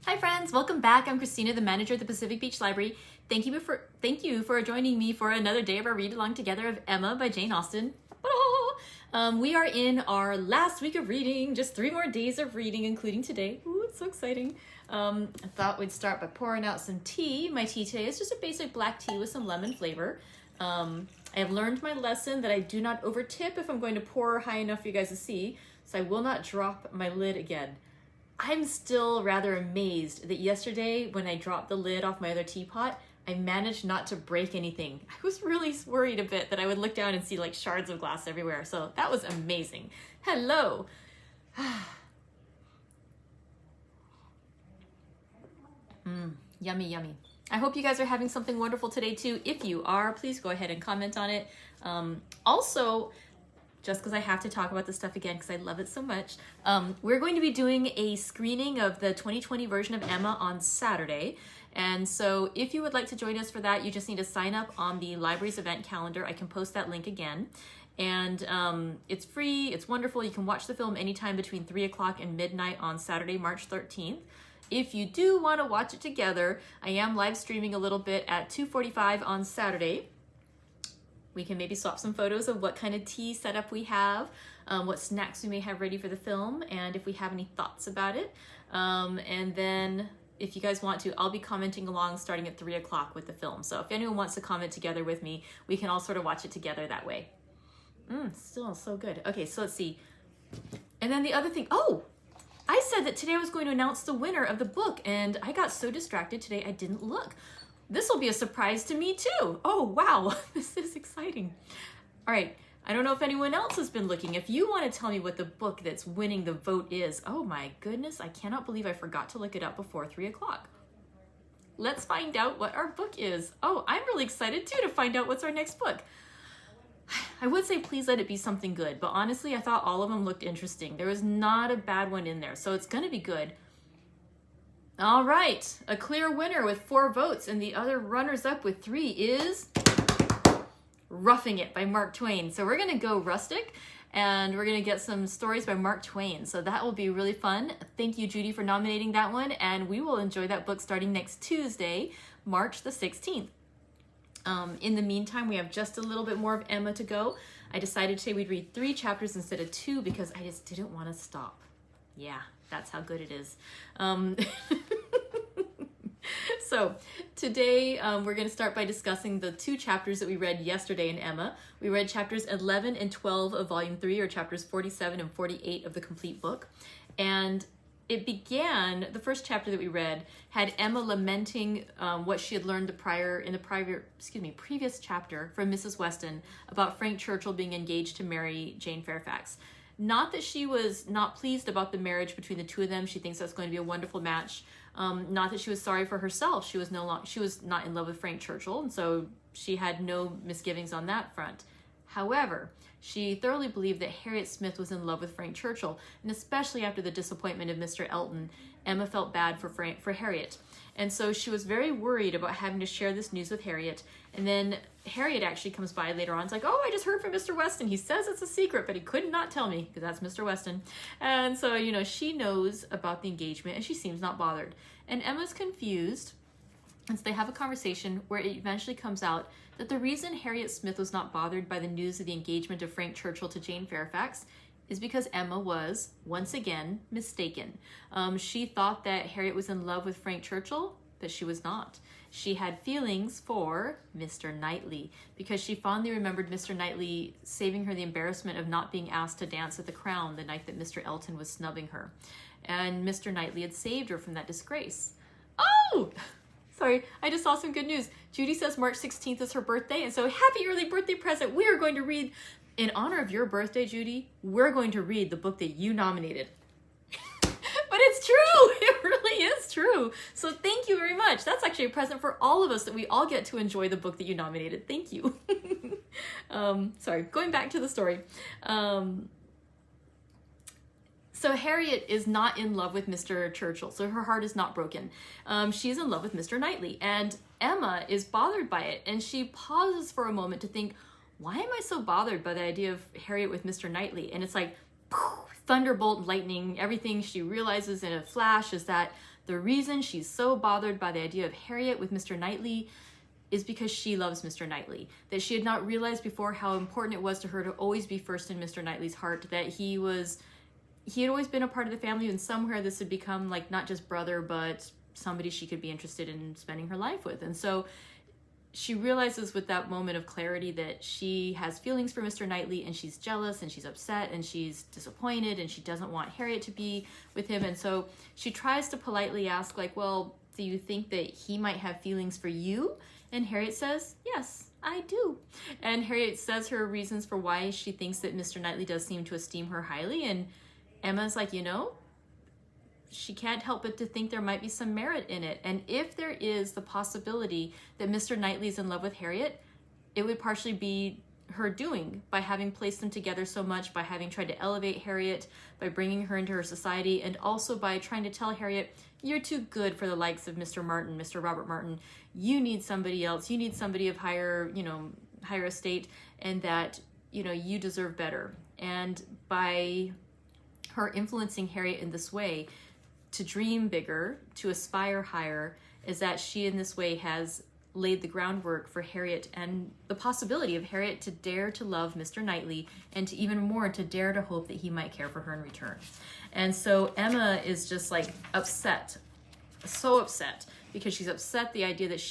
Hi friends, welcome back. I'm Christina, the manager of the Pacific Beach Library. Thank you for joining me for another day of our read along together of Emma by Jane Austen. We are in our last week of reading, just 3 more days of reading, including today. Ooh, it's so exciting. I thought we'd start by pouring out some tea. My tea today is just a basic black tea with some lemon flavor. I have learned my lesson that I do not over tip if I'm going to pour high enough for you guys to see, so I will not drop my lid again. I'm still rather amazed that yesterday when I dropped the lid off my other teapot, I managed not to break anything. I was really worried a bit that I would look down and see like shards of glass everywhere. So that was amazing. Hello. Yummy, yummy. I hope you guys are having something wonderful today too. If you are, please go ahead and comment on it. Also, just because I have to talk about this stuff again because I love it so much, we're going to be doing a screening of the 2020 version of Emma on Saturday. And so if you would like to join us for that, you just need to sign up on the library's event calendar. I can post that link again. And it's free, it's wonderful. You can watch the film anytime between 3 o'clock and midnight on Saturday, March 13th. If you do want to watch it together, I am live streaming a little bit at 2:45 on Saturday. We can maybe swap some photos of what kind of tea setup we have, what snacks we may have ready for the film, and if we have any thoughts about it. And then if you guys want to, I'll be commenting along starting at 3 o'clock with the film. So if anyone wants to comment together with me, we can all sort of watch it together that way. Still so good. Okay, so let's see. And then the other thing, I said that today I was going to announce the winner of the book, and I got so distracted today I didn't look. This will be a surprise to me too. Oh, wow, this is exciting. All right, I don't know if anyone else has been looking. If you want to tell me what the book that's winning the vote is, oh my goodness, I cannot believe I forgot to look it up before 3 o'clock. Let's find out what our book is. Oh, I'm really excited too to find out what's our next book. I would say please let it be something good, but honestly, I thought all of them looked interesting. There was not a bad one in there, so it's gonna be good. All right, a clear winner with 4 votes, and the other runners-up with 3 is Roughing It by Mark Twain. So we're gonna go rustic, and we're gonna get some stories by Mark Twain. So that will be really fun. Thank you, Judy, for nominating that one, and we will enjoy that book starting next Tuesday, March the 16th. In the meantime, we have just a little bit more of Emma to go. I decided today we'd read 3 chapters instead of 2 because I just didn't want to stop. Yeah, that's how good it is. So today we're going to start by discussing the 2 chapters that we read yesterday in Emma. We read chapters 11 and 12 of volume 3, or chapters 47 and 48 of the complete book. And it began, the first chapter that we read had Emma lamenting what she had learned previous chapter from Mrs. Weston about Frank Churchill being engaged to marry Jane Fairfax. Not that she was not pleased about the marriage between the 2 of them. She thinks that's going to be a wonderful match. Not that she was sorry for herself. She was not in love with Frank Churchill, and so she had no misgivings on that front. However, she thoroughly believed that Harriet Smith was in love with Frank Churchill, and especially after the disappointment of Mr. Elton, Emma felt bad for Harriet. And so she was very worried about having to share this news with Harriet. And then Harriet actually comes by later on. It's like, oh, I just heard from Mr. Weston. He says it's a secret, but he could not tell me because that's Mr. Weston. And so, she knows about the engagement and she seems not bothered. And Emma's confused. And so they have a conversation where it eventually comes out that the reason Harriet Smith was not bothered by the news of the engagement of Frank Churchill to Jane Fairfax is because Emma was, once again, mistaken. She thought that Harriet was in love with Frank Churchill, but she was not. She had feelings for Mr. Knightley because she fondly remembered Mr. Knightley saving her the embarrassment of not being asked to dance at the Crown the night that Mr. Elton was snubbing her. And Mr. Knightley had saved her from that disgrace. Oh! Sorry, I just saw some good news. Judy says March 16th is her birthday, and so happy early birthday present. We are going to read, in honor of your birthday, Judy, we're going to read the book that you nominated. But it's true. It really is true. So thank you very much. That's actually a present for all of us that we all get to enjoy the book that you nominated. Thank you. Sorry, going back to the story. So Harriet is not in love with Mr. Churchill, so her heart is not broken. She's in love with Mr. Knightley, and Emma is bothered by it, and she pauses for a moment to think, why am I so bothered by the idea of Harriet with Mr. Knightley? And it's like, thunderbolt lightning, everything she realizes in a flash is that the reason she's so bothered by the idea of Harriet with Mr. Knightley is because she loves Mr. Knightley. That she had not realized before how important it was to her to always be first in Mr. Knightley's heart, that he had always been a part of the family, and somewhere this had become like not just brother, but somebody she could be interested in spending her life with. And so she realizes with that moment of clarity that she has feelings for Mr. Knightley, and she's jealous and she's upset and she's disappointed and she doesn't want Harriet to be with him. And so she tries to politely ask, like, well, do you think that he might have feelings for you? And Harriet says, yes, I do. And Harriet says her reasons for why she thinks that Mr. Knightley does seem to esteem her highly. And Emma's like, she can't help but to think there might be some merit in it. And if there is the possibility that Mr. Knightley's in love with Harriet, it would partially be her doing by having placed them together so much, by having tried to elevate Harriet, by bringing her into her society, and also by trying to tell Harriet, you're too good for the likes of Mr. Martin, Mr. Robert Martin. You need somebody else. You need somebody of higher estate, and that, you deserve better. And by her influencing Harriet in this way, to dream bigger, to aspire higher, is that she in this way has laid the groundwork for Harriet and the possibility of Harriet to dare to love Mr. Knightley, and to even more to dare to hope that he might care for her in return. And so Emma is just like upset, so upset, because she's upset the idea that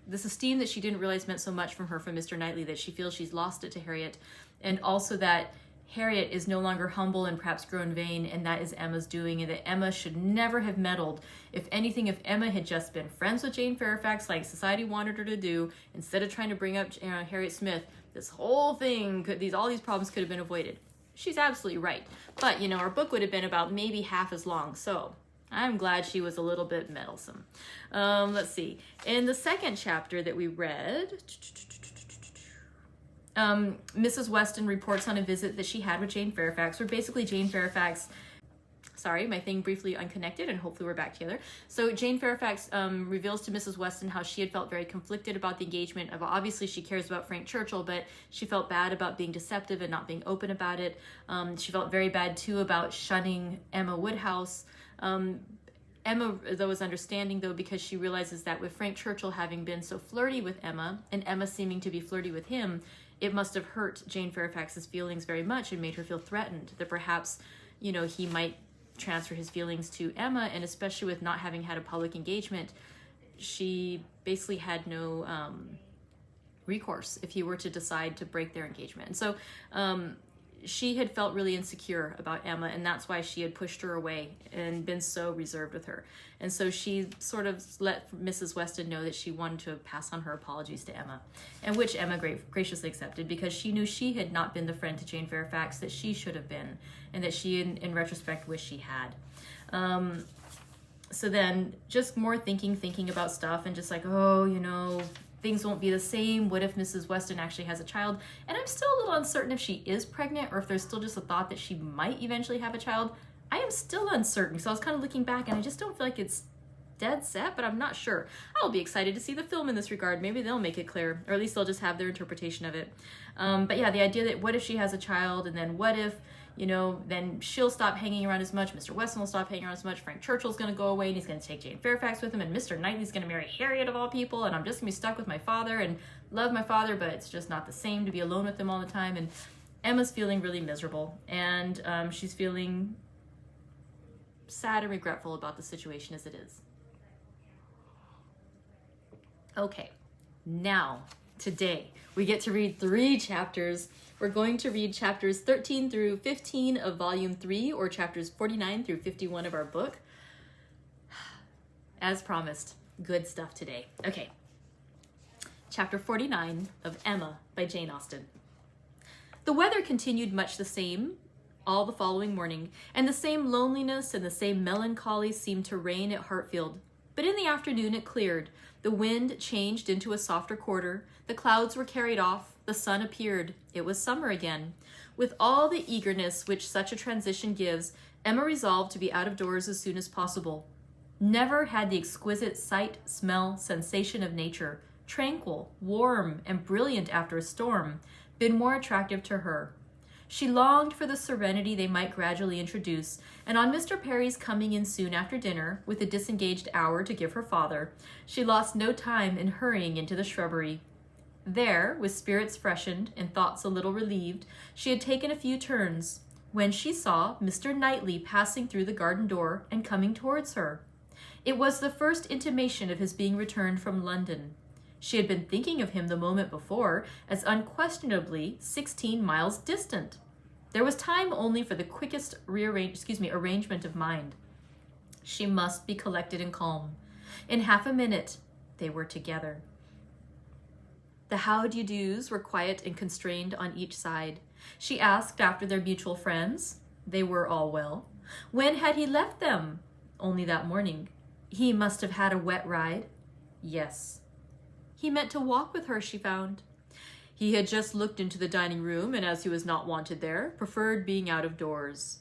this esteem that she didn't realize meant so much from Mr. Knightley, that she feels she's lost it to Harriet, and also that Harriet is no longer humble and perhaps grown vain, and that is Emma's doing, and that Emma should never have meddled. If anything, if Emma had just been friends with Jane Fairfax like society wanted her to do, instead of trying to bring up Harriet Smith, this whole thing, all these problems could have been avoided. She's absolutely right. But, our book would have been about maybe half as long, so I'm glad she was a little bit meddlesome. Let's see. In the second chapter that we read, Mrs. Weston reports on a visit that she had with Jane Fairfax, where basically Jane Fairfax, sorry, my thing briefly unconnected, and hopefully we're back together. So Jane Fairfax reveals to Mrs. Weston how she had felt very conflicted about the engagement. Obviously she cares about Frank Churchill, but she felt bad about being deceptive and not being open about it. She felt very bad too about shunning Emma Woodhouse. Emma, though, is understanding, though, because she realizes that with Frank Churchill having been so flirty with Emma, and Emma seeming to be flirty with him, it must have hurt Jane Fairfax's feelings very much and made her feel threatened, that perhaps, he might transfer his feelings to Emma, and especially with not having had a public engagement, she basically had no recourse if he were to decide to break their engagement. And so she had felt really insecure about Emma, and that's why she had pushed her away and been so reserved with her. And so she sort of let Mrs. Weston know that she wanted to pass on her apologies to Emma, and which Emma graciously accepted, because she knew she had not been the friend to Jane Fairfax that she should have been, and that she, in retrospect, wished she had. So then just more thinking about stuff, and just like, things won't be the same. What if Mrs. Weston actually has a child? And I'm still a little uncertain if she is pregnant, or if there's still just a thought that she might eventually have a child. I am still uncertain. So I was kind of looking back, and I just don't feel like it's dead set, but I'm not sure. I'll be excited to see the film in this regard. Maybe they'll make it clear, or at least they'll just have their interpretation of it. But yeah, the idea that what if she has a child, and then what if, then she'll stop hanging around as much, Mr. Weston will stop hanging around as much, Frank Churchill's going to go away, and he's going to take Jane Fairfax with him, and Mr. Knightley's going to marry Harriet of all people, and I'm just going to be stuck with my father, and love my father, but it's just not the same to be alone with him all the time. And Emma's feeling really miserable, and she's feeling sad and regretful about the situation as it is. Okay, now, today, we get to read 3 chapters. We're going to read chapters 13 through 15 of volume 3, or chapters 49 through 51 of our book. As promised, good stuff today. Okay, chapter 49 of Emma by Jane Austen. The weather continued much the same all the following morning, and the same loneliness and the same melancholy seemed to reign at Hartfield. But in the afternoon it cleared. The wind changed into a softer quarter. The clouds were carried off. The sun appeared. It was summer again. With all the eagerness which such a transition gives, Emma resolved to be out of doors as soon as possible. Never had the exquisite sight, smell, sensation of nature, tranquil, warm, and brilliant after a storm, been more attractive to her. She longed for the serenity they might gradually introduce, and on Mr. Perry's coming in soon after dinner, with a disengaged hour to give her father, she lost no time in hurrying into the shrubbery. There, with spirits freshened and thoughts a little relieved, she had taken a few turns, when she saw Mr. Knightley passing through the garden door and coming towards her. It was the first intimation of his being returned from London. She had been thinking of him the moment before as unquestionably 16 miles distant. There was time only for the quickest arrangement of mind. She must be collected and calm. In half a minute, they were together. The how-do-you-dos were quiet and constrained on each side. She asked after their mutual friends. They were all well. When had he left them? Only that morning. He must have had a wet ride. Yes. He meant to walk with her, she found. He had just looked into the dining room, and as he was not wanted there, preferred being out of doors.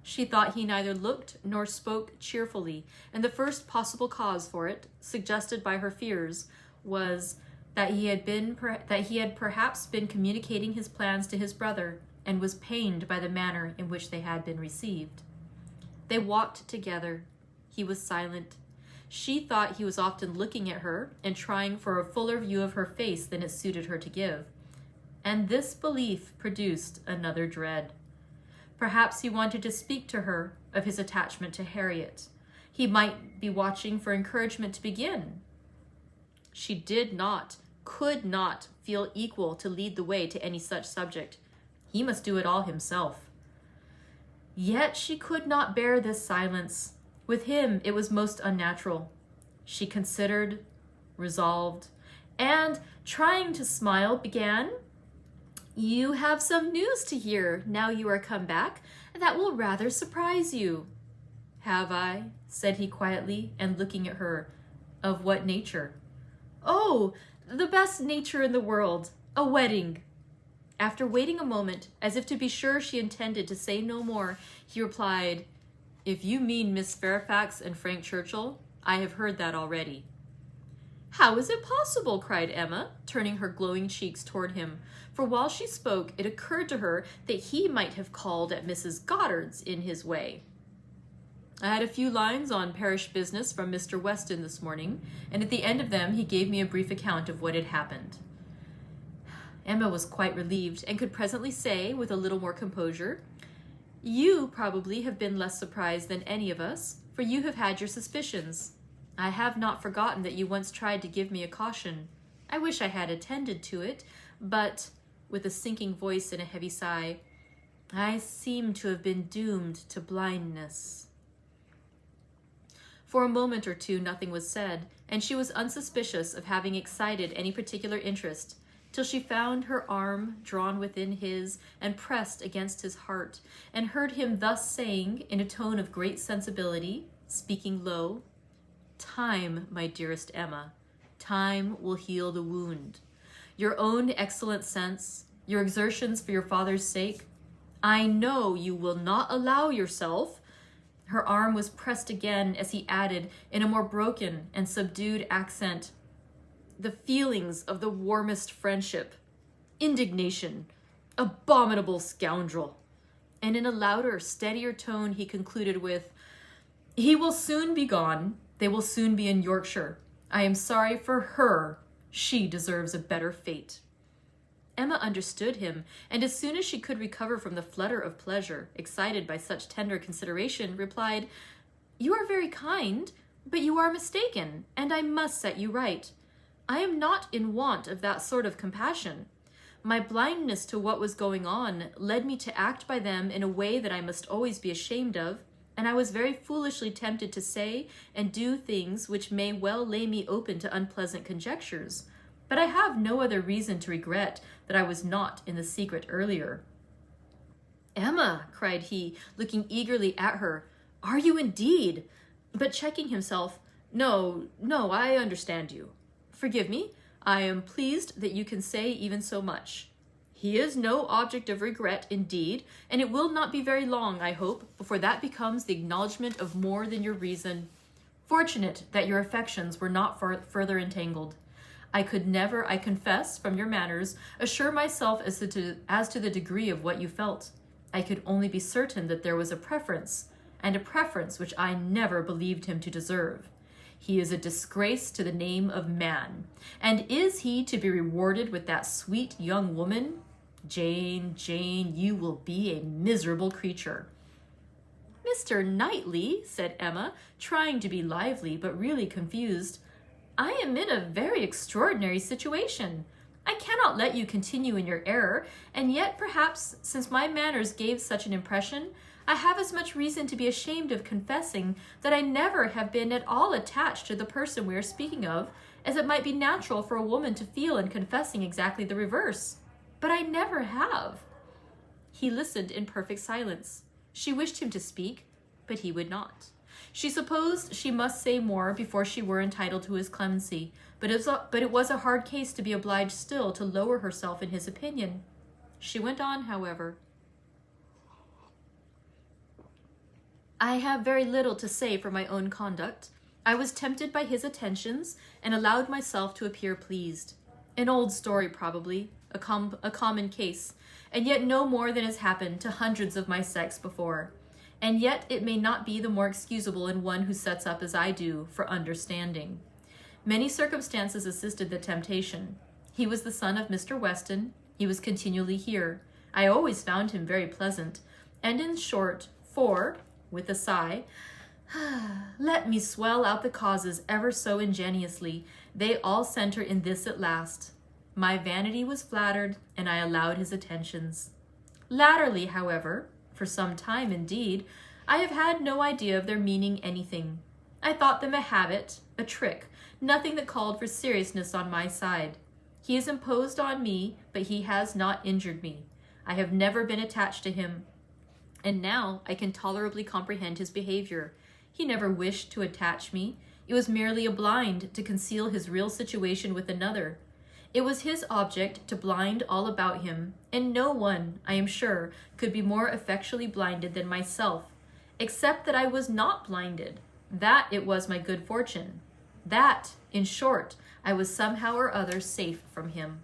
She thought he neither looked nor spoke cheerfully, and the first possible cause for it, suggested by her fears, was that he had perhaps been communicating his plans to his brother, and was pained by the manner in which they had been received. They walked together. He was silent. She thought he was often looking at her and trying for a fuller view of her face than it suited her to give. And this belief produced another dread. Perhaps he wanted to speak to her of his attachment to Harriet. He might be watching for encouragement to begin. She could not feel equal to lead the way to any such subject. He must do it all himself. Yet she could not bear this silence. With him, it was most unnatural. She considered, resolved, and, trying to smile, began, "You have some news to hear now you are come back that will rather surprise you." "Have I?" said he quietly, and looking at her. "Of what nature?" "Oh, the best nature in the world. A wedding." After waiting a moment, as if to be sure she intended to say no more, he replied, "If you mean Miss Fairfax and Frank Churchill, I have heard that already." "How is it possible?" cried Emma, turning her glowing cheeks toward him, for while she spoke it occurred to her that he might have called at Mrs. Goddard's in his way. "I had a few lines on parish business from Mr. Weston this morning, and at the end of them he gave me a brief account of what had happened." Emma was quite relieved, and could presently say, with a little more composure, "You probably have been less surprised than any of us, for you have had your suspicions. I have not forgotten that you once tried to give me a caution. I wish I had attended to it, but," with a sinking voice and a heavy sigh, "I seem to have been doomed to blindness." For a moment or two nothing was said, and she was unsuspicious of having excited any particular interest, till she found her arm drawn within his and pressed against his heart, and heard him thus saying, in a tone of great sensibility, speaking low, "Time, my dearest Emma, time will heal the wound. Your own excellent sense, your exertions for your father's sake, I know you will not allow yourself—" Her arm was pressed again as he added, in a more broken and subdued accent, "the feelings of the warmest friendship, indignation, abominable scoundrel." And in a louder, steadier tone he concluded with, "He will soon be gone. They will soon be in Yorkshire. I am sorry for her. She deserves a better fate." Emma understood him, and as soon as she could recover from the flutter of pleasure excited by such tender consideration, replied, "You are very kind, but you are mistaken, and I must set you right. I am not in want of that sort of compassion. My blindness to what was going on led me to act by them in a way that I must always be ashamed of, and I was very foolishly tempted to say and do things which may well lay me open to unpleasant conjectures. But I have no other reason to regret that I was not in the secret earlier." "Emma," cried he, looking eagerly at her, "are you indeed?" But checking himself, No, I understand you. Forgive me, I am pleased that you can say even so much. He is no object of regret, indeed, and it will not be very long, I hope, before that becomes the acknowledgment of more than your reason. Fortunate that your affections were not further entangled. I could never, I confess, from your manners, assure myself as to the degree of what you felt. I could only be certain that there was a preference, and a preference which I never believed him to deserve. He is a disgrace to the name of man. And is he to be rewarded with that sweet young woman? Jane, Jane, you will be a miserable creature. Mr. Knightley, said Emma, trying to be lively, but really confused, I am in a very extraordinary situation. I cannot let you continue in your error, and yet perhaps, since my manners gave such an impression, I have as much reason to be ashamed of confessing that I never have been at all attached to the person we are speaking of, as it might be natural for a woman to feel in confessing exactly the reverse. But I never have. He listened in perfect silence. She wished him to speak, but he would not. She supposed she must say more before she were entitled to his clemency, but it was a hard case to be obliged still to lower herself in his opinion. She went on, however. I have very little to say for my own conduct. I was tempted by his attentions and allowed myself to appear pleased. An old story, probably, a common case, and yet no more than has happened to hundreds of my sex before. And yet it may not be the more excusable in one who sets up as I do for understanding. Many circumstances assisted the temptation. He was the son of Mr. Weston. He was continually here. I always found him very pleasant. And in short, for, with a sigh, let me swell out the causes ever so ingeniously, they all center in this at last. My vanity was flattered, and I allowed his attentions. Latterly, however, for some time indeed, I have had no idea of their meaning anything. I thought them a habit, a trick, nothing that called for seriousness on my side. He has imposed on me, but he has not injured me. I have never been attached to him, and now I can tolerably comprehend his behavior. He never wished to attach me. It was merely a blind to conceal his real situation with another. It was his object to blind all about him, and no one, I am sure, could be more effectually blinded than myself, except that I was not blinded. That it was my good fortune. That, in short, I was somehow or other safe from him.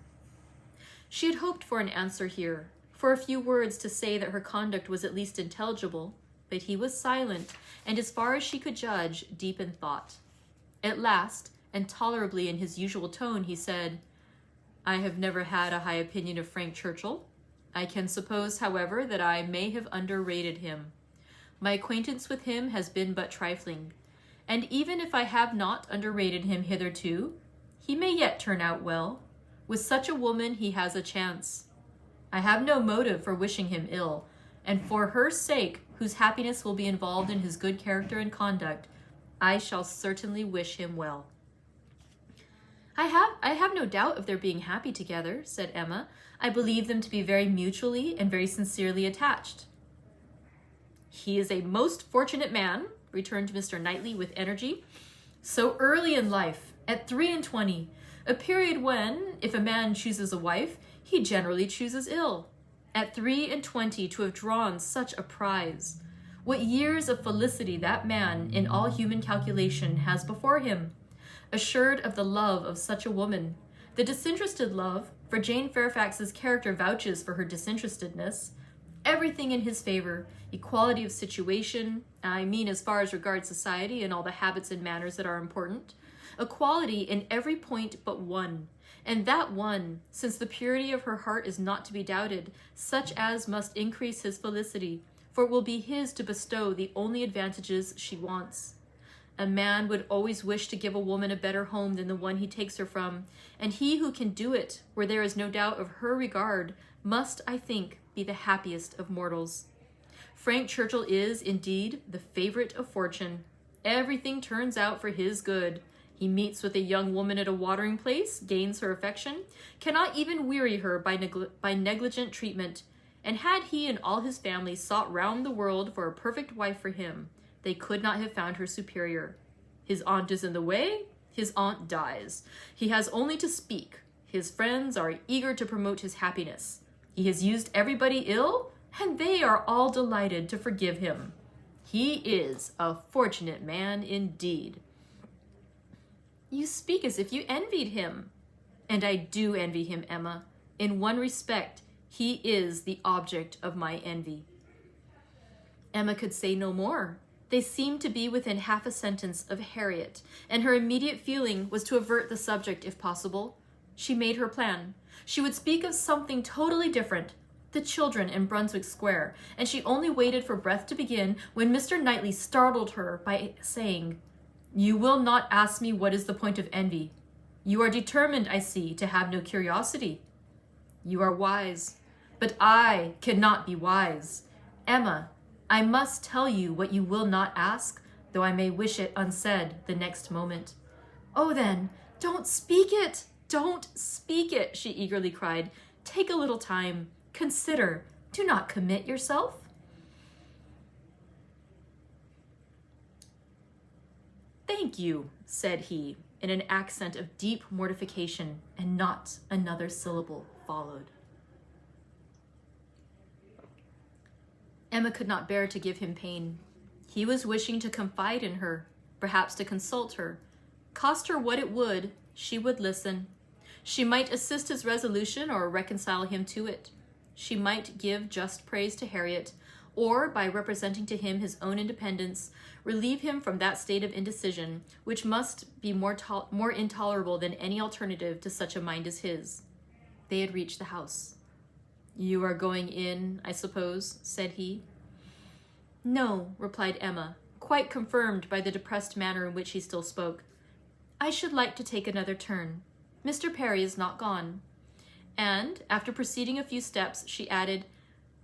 She had hoped for an answer here, for a few words to say that her conduct was at least intelligible, but he was silent, and as far as she could judge, deep in thought. At last, and tolerably in his usual tone, he said, I have never had a high opinion of Frank Churchill. I can suppose, however, that I may have underrated him. My acquaintance with him has been but trifling, and even if I have not underrated him hitherto, he may yet turn out well. With such a woman he has a chance. I have no motive for wishing him ill, and for her sake, whose happiness will be involved in his good character and conduct, I shall certainly wish him well. I have no doubt of their being happy together, said Emma. I believe them to be very mutually and very sincerely attached. He is a most fortunate man, returned Mr. Knightley with energy. So early in life, at 23, a period when, if a man chooses a wife, he generally chooses ill. At 23 to have drawn such a prize. What years of felicity that man, in all human calculation, has before him. Assured of the love of such a woman, the disinterested love, for Jane Fairfax's character vouches for her disinterestedness, everything in his favor, equality of situation, I mean as far as regards society and all the habits and manners that are important, equality in every point but one, and that one, since the purity of her heart is not to be doubted, such as must increase his felicity, for it will be his to bestow the only advantages she wants. A man would always wish to give a woman a better home than the one he takes her from, and he who can do it, where there is no doubt of her regard, must, I think, be the happiest of mortals. Frank Churchill is, indeed, the favorite of fortune. Everything turns out for his good. He meets with a young woman at a watering place, gains her affection, cannot even weary her by negligent treatment, and had he and all his family sought round the world for a perfect wife for him, they could not have found her superior. His aunt is in the way, his aunt dies. He has only to speak. His friends are eager to promote his happiness. He has used everybody ill, and they are all delighted to forgive him. He is a fortunate man indeed. You speak as if you envied him. And I do envy him, Emma. In one respect, he is the object of my envy. Emma could say no more. They seemed to be within half a sentence of Harriet, and her immediate feeling was to avert the subject if possible. She made her plan. She would speak of something totally different, the children in Brunswick Square, and she only waited for breath to begin when Mr. Knightley startled her by saying, "You will not ask me what is the point of envy. You are determined, I see, to have no curiosity. You are wise, but I cannot be wise. Emma, I must tell you what you will not ask, though I may wish it unsaid the next moment." "Oh, then, don't speak it! Don't speak it!" she eagerly cried. "Take a little time. Consider. Do not commit yourself." "Thank you," said he, in an accent of deep mortification, and not another syllable followed. Emma could not bear to give him pain. He was wishing to confide in her, perhaps to consult her. Cost her what it would, she would listen. She might assist his resolution or reconcile him to it. She might give just praise to Harriet, or, by representing to him his own independence, relieve him from that state of indecision which must be more intolerable than any alternative to such a mind as his. They had reached the house. "You are going in, I suppose," said he. "No," replied Emma, quite confirmed by the depressed manner in which he still spoke. "I should like to take another turn. Mr. Perry is not gone." And, after proceeding a few steps, she added,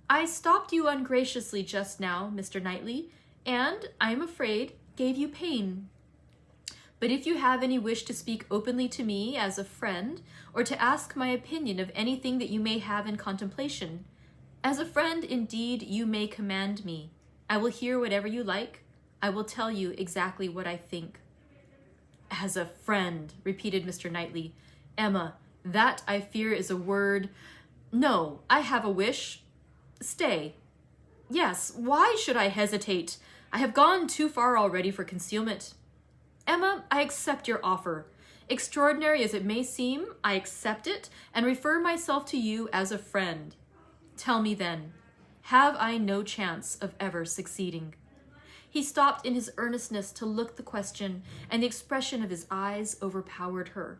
"I stopped you ungraciously just now, Mr. Knightley, and, I am afraid, gave you pain. But if you have any wish to speak openly to me as a friend, or to ask my opinion of anything that you may have in contemplation, as a friend, indeed, you may command me. I will hear whatever you like. I will tell you exactly what I think." "As a friend," repeated Mr. Knightley. "Emma, that, I fear, is a word. No, I have a wish. Stay. Yes, why should I hesitate? I have gone too far already for concealment. Emma, I accept your offer. Extraordinary as it may seem, I accept it and refer myself to you as a friend. Tell me then, have I no chance of ever succeeding?" He stopped in his earnestness to look the question, and the expression of his eyes overpowered her.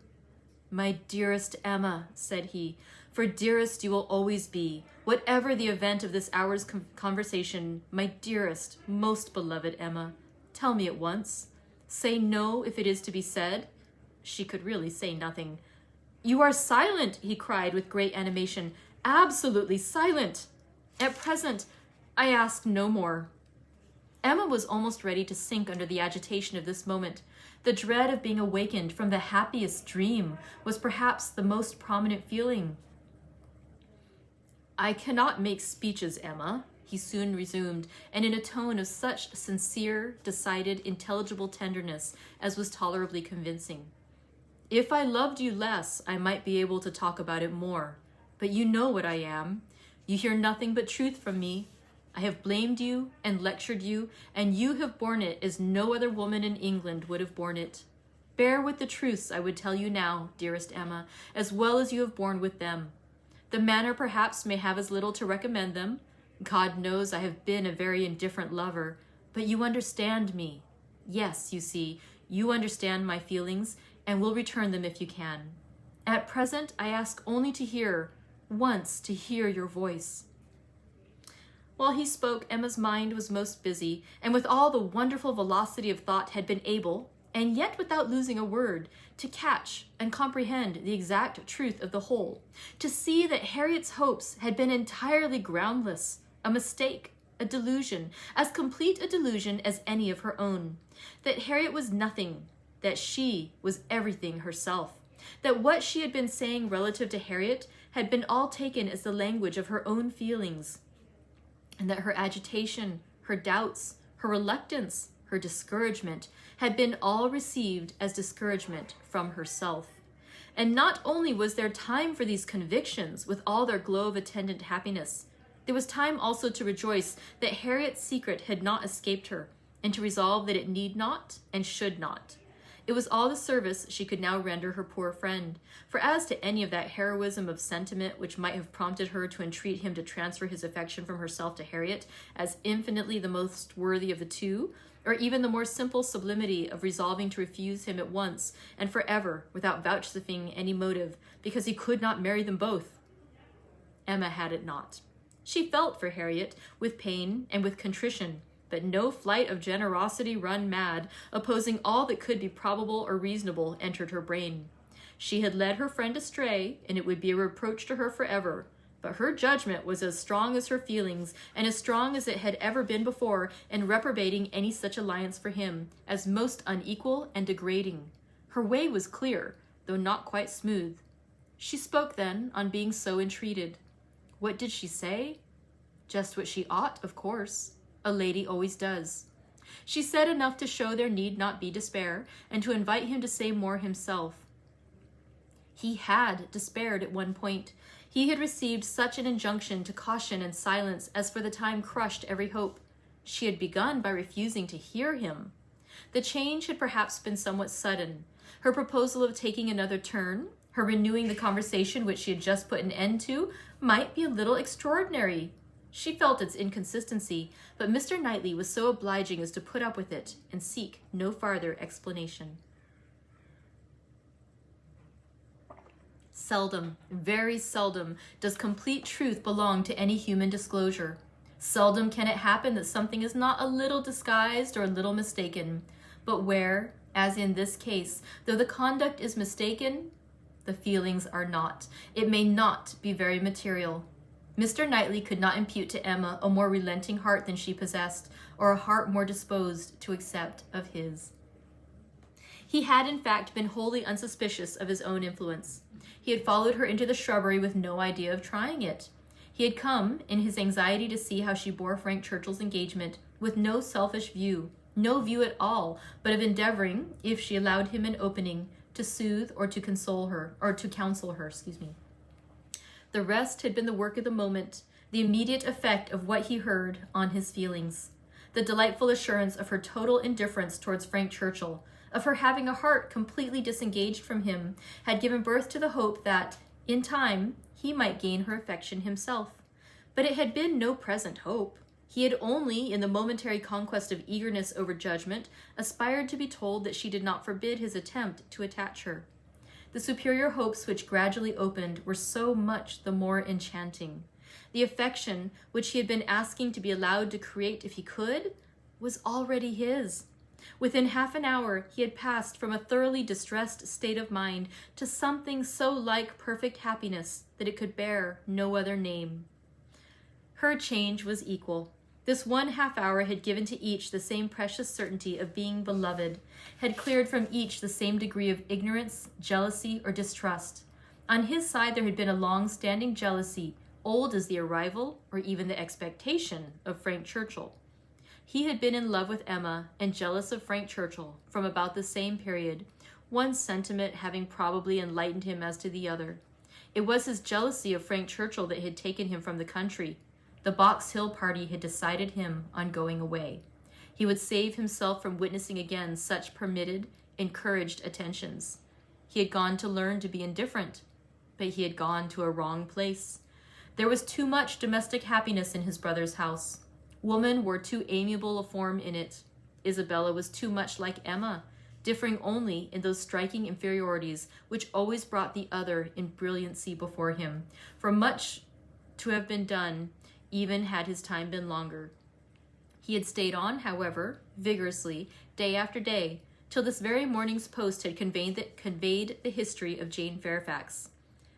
"My dearest Emma," said he, "for dearest you will always be, whatever the event of this hour's conversation, my dearest, most beloved Emma, tell me at once. Say no if it is to be said." She could really say nothing. "You are silent," he cried with great animation, "absolutely silent. At present, I ask no more." Emma was almost ready to sink under the agitation of this moment. The dread of being awakened from the happiest dream was perhaps the most prominent feeling. "I cannot make speeches, Emma," he soon resumed, and in a tone of such sincere, decided, intelligible tenderness as was tolerably convincing. "If I loved you less, I might be able to talk about it more. But you know what I am. You hear nothing but truth from me. I have blamed you and lectured you, and you have borne it as no other woman in England would have borne it. Bear with the truths I would tell you now, dearest Emma, as well as you have borne with them. The manner perhaps may have as little to recommend them. God knows I have been a very indifferent lover, but you understand me. Yes, you see, you understand my feelings, and will return them if you can. At present, I ask only to hear, once to hear your voice." While he spoke, Emma's mind was most busy, and with all the wonderful velocity of thought had been able, and yet without losing a word, to catch and comprehend the exact truth of the whole, to see that Harriet's hopes had been entirely groundless, a mistake, a delusion, as complete a delusion as any of her own, that Harriet was nothing, that she was everything herself, that what she had been saying relative to Harriet had been all taken as the language of her own feelings, and that her agitation, her doubts, her reluctance, her discouragement had been all received as discouragement from herself. And not only was there time for these convictions with all their glow of attendant happiness, there was time also to rejoice that Harriet's secret had not escaped her, and to resolve that it need not and should not. It was all the service she could now render her poor friend, for as to any of that heroism of sentiment which might have prompted her to entreat him to transfer his affection from herself to Harriet as infinitely the most worthy of the two, or even the more simple sublimity of resolving to refuse him at once and forever without vouchsafing any motive, because he could not marry them both, Emma had it not. She felt for Harriet with pain and with contrition, but no flight of generosity run mad, opposing all that could be probable or reasonable, entered her brain. She had led her friend astray, and it would be a reproach to her forever. But her judgment was as strong as her feelings, and as strong as it had ever been before, in reprobating any such alliance for him, as most unequal and degrading. Her way was clear, though not quite smooth. She spoke then, on being so entreated. What did she say? Just what she ought, of course. A lady always does. She said enough to show there need not be despair, and to invite him to say more himself. He had despaired at one point. He had received such an injunction to caution and silence as for the time crushed every hope. She had begun by refusing to hear him. The change had perhaps been somewhat sudden. Her proposal of taking another turn, her renewing the conversation which she had just put an end to, might be a little extraordinary. She felt its inconsistency, but Mr. Knightley was so obliging as to put up with it and seek no farther explanation. Seldom, very seldom, does complete truth belong to any human disclosure. Seldom can it happen that something is not a little disguised or a little mistaken, but where, as in this case, though the conduct is mistaken, the feelings are not. It may not be very material. Mr. Knightley could not impute to Emma a more relenting heart than she possessed, or a heart more disposed to accept of his. He had, in fact, been wholly unsuspicious of his own influence. He had followed her into the shrubbery with no idea of trying it. He had come, in his anxiety to see how she bore Frank Churchill's engagement, with no selfish view, no view at all, but of endeavoring, if she allowed him an opening, to soothe or to counsel her. The rest had been the work of the moment, the immediate effect of what he heard on his feelings. The delightful assurance of her total indifference towards Frank Churchill, of her having a heart completely disengaged from him, had given birth to the hope that, in time, he might gain her affection himself. But it had been no present hope. He had only, in the momentary conquest of eagerness over judgment, aspired to be told that she did not forbid his attempt to attach her. The superior hopes which gradually opened were so much the more enchanting. The affection, which he had been asking to be allowed to create if he could, was already his. Within half an hour, he had passed from a thoroughly distressed state of mind to something so like perfect happiness that it could bear no other name. Her change was equal. This 1/2 hour had given to each the same precious certainty of being beloved, had cleared from each the same degree of ignorance, jealousy, or distrust. On his side there had been a long-standing jealousy, old as the arrival, or even the expectation, of Frank Churchill. He had been in love with Emma, and jealous of Frank Churchill, from about the same period, one sentiment having probably enlightened him as to the other. It was his jealousy of Frank Churchill that had taken him from the country. The Box Hill party had decided him on going away. He would save himself from witnessing again such permitted, encouraged attentions. He had gone to learn to be indifferent, but he had gone to a wrong place. There was too much domestic happiness in his brother's house. Women were too amiable a form in it. Isabella was too much like Emma, differing only in those striking inferiorities which always brought the other in brilliancy before him, for much to have been done, even had his time been longer. He had stayed on, however, vigorously, day after day, till this very morning's post had conveyed the history of Jane Fairfax.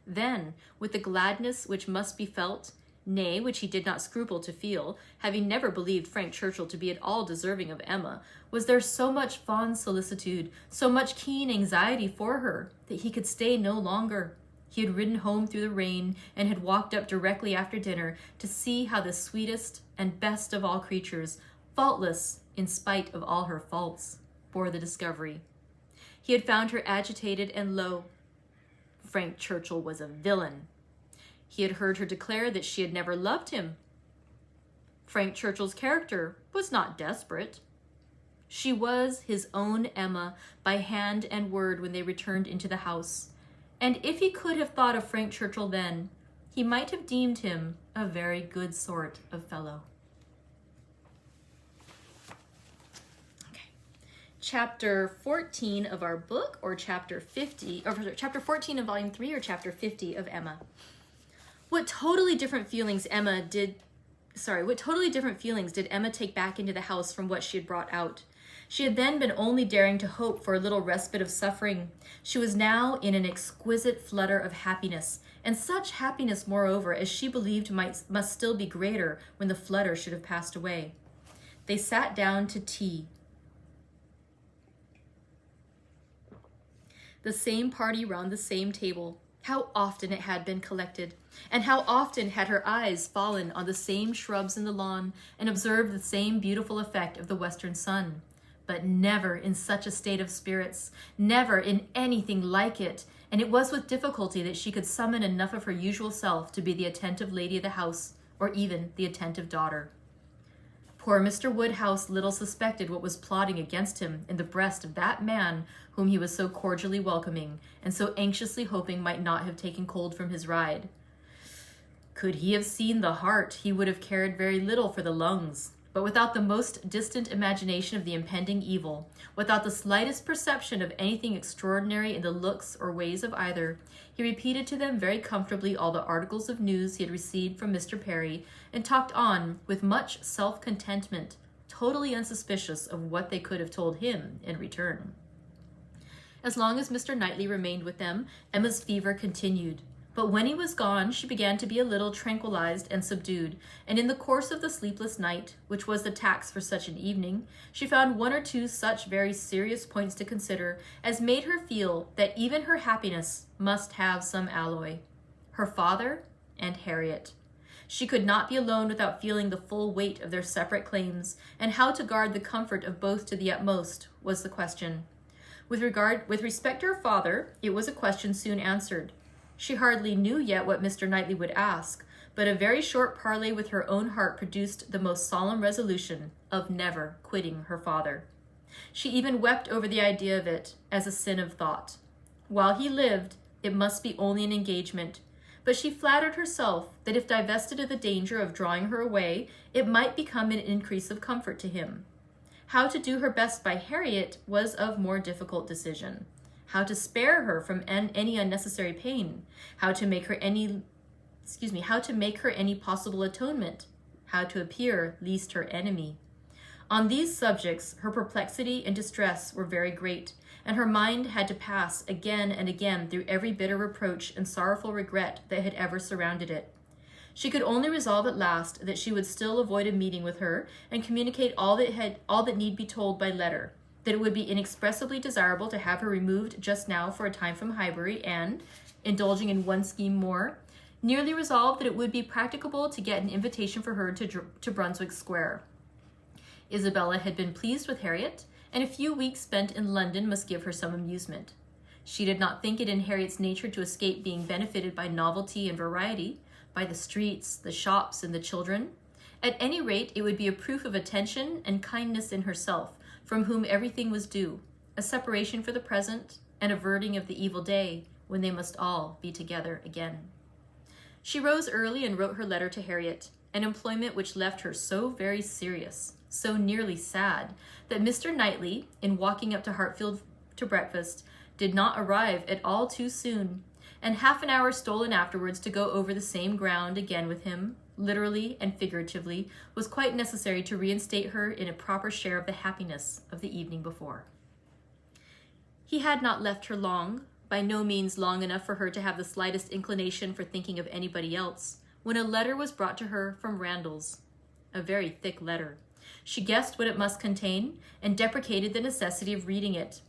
Then, with the gladness which must be felt, nay, which he did not scruple to feel, having never believed Frank Churchill to be at all deserving of Emma, was there so much fond solicitude, so much keen anxiety for her, that he could stay no longer. He had ridden home through the rain, and had walked up directly after dinner to see how the sweetest and best of all creatures, faultless in spite of all her faults, bore the discovery. He had found her agitated and low. Frank Churchill was a villain. He had heard her declare that she had never loved him. Frank Churchill's character was not desperate. She was his own Emma by hand and word when they returned into the house. And if he could have thought of Frank Churchill then, he might have deemed him a very good sort of fellow. Okay. Chapter 14 of our book, or chapter 50, or chapter 14 of volume 3, or chapter 50 of Emma. What totally different feelings did Emma take back into the house from what she had brought out? She had then been only daring to hope for a little respite of suffering. She was now in an exquisite flutter of happiness, and such happiness, moreover, as she believed must still be greater when the flutter should have passed away. They sat down to tea. The same party round the same table. How often it had been collected, and how often had her eyes fallen on the same shrubs in the lawn and observed the same beautiful effect of the western sun. But never in such a state of spirits, never in anything like it, and it was with difficulty that she could summon enough of her usual self to be the attentive lady of the house, or even the attentive daughter. Poor Mr. Woodhouse little suspected what was plotting against him in the breast of that man whom he was so cordially welcoming, and so anxiously hoping might not have taken cold from his ride. Could he have seen the heart, he would have cared very little for the lungs. But without the most distant imagination of the impending evil, without the slightest perception of anything extraordinary in the looks or ways of either, he repeated to them very comfortably all the articles of news he had received from Mr. Perry, and talked on with much self-contentment, totally unsuspicious of what they could have told him in return. As long as Mr. Knightley remained with them, Emma's fever continued. But when he was gone, she began to be a little tranquilized and subdued, and in the course of the sleepless night, which was the tax for such an evening, she found one or two such very serious points to consider as made her feel that even her happiness must have some alloy. Her father and Harriet. She could not be alone without feeling the full weight of their separate claims, and how to guard the comfort of both to the utmost was the question. With respect to her father, it was a question soon answered. She hardly knew yet what Mr. Knightley would ask, but a very short parley with her own heart produced the most solemn resolution of never quitting her father. She even wept over the idea of it as a sin of thought. While he lived, it must be only an engagement, but she flattered herself that if divested of the danger of drawing her away, it might become an increase of comfort to him. How to do her best by Harriet was of more difficult decision. How to spare her from any unnecessary pain, how to make her any possible atonement, how to appear least her enemy. On these subjects, her perplexity and distress were very great, and her mind had to pass again and again through every bitter reproach and sorrowful regret that had ever surrounded it. She could only resolve at last that she would still avoid a meeting with her and communicate all that need be told by letter, that it would be inexpressibly desirable to have her removed just now for a time from Highbury, and, indulging in one scheme more, nearly resolved that it would be practicable to get an invitation for her to Brunswick Square. Isabella had been pleased with Harriet, and a few weeks spent in London must give her some amusement. She did not think it in Harriet's nature to escape being benefited by novelty and variety, by the streets, the shops, and the children. At any rate, it would be a proof of attention and kindness in herself, from whom everything was due, a separation for the present, and averting of the evil day when they must all be together again. She rose early and wrote her letter to Harriet, an employment which left her so very serious, so nearly sad, that Mr. Knightley, in walking up to Hartfield to breakfast, did not arrive at all too soon, and half an hour stolen afterwards to go over the same ground again with him, literally and figuratively, was quite necessary to reinstate her in a proper share of the happiness of the evening before. He had not left her long, by no means long enough for her to have the slightest inclination for thinking of anybody else, when a letter was brought to her from Randalls. A very thick letter. She guessed what it must contain, and deprecated the necessity of reading it.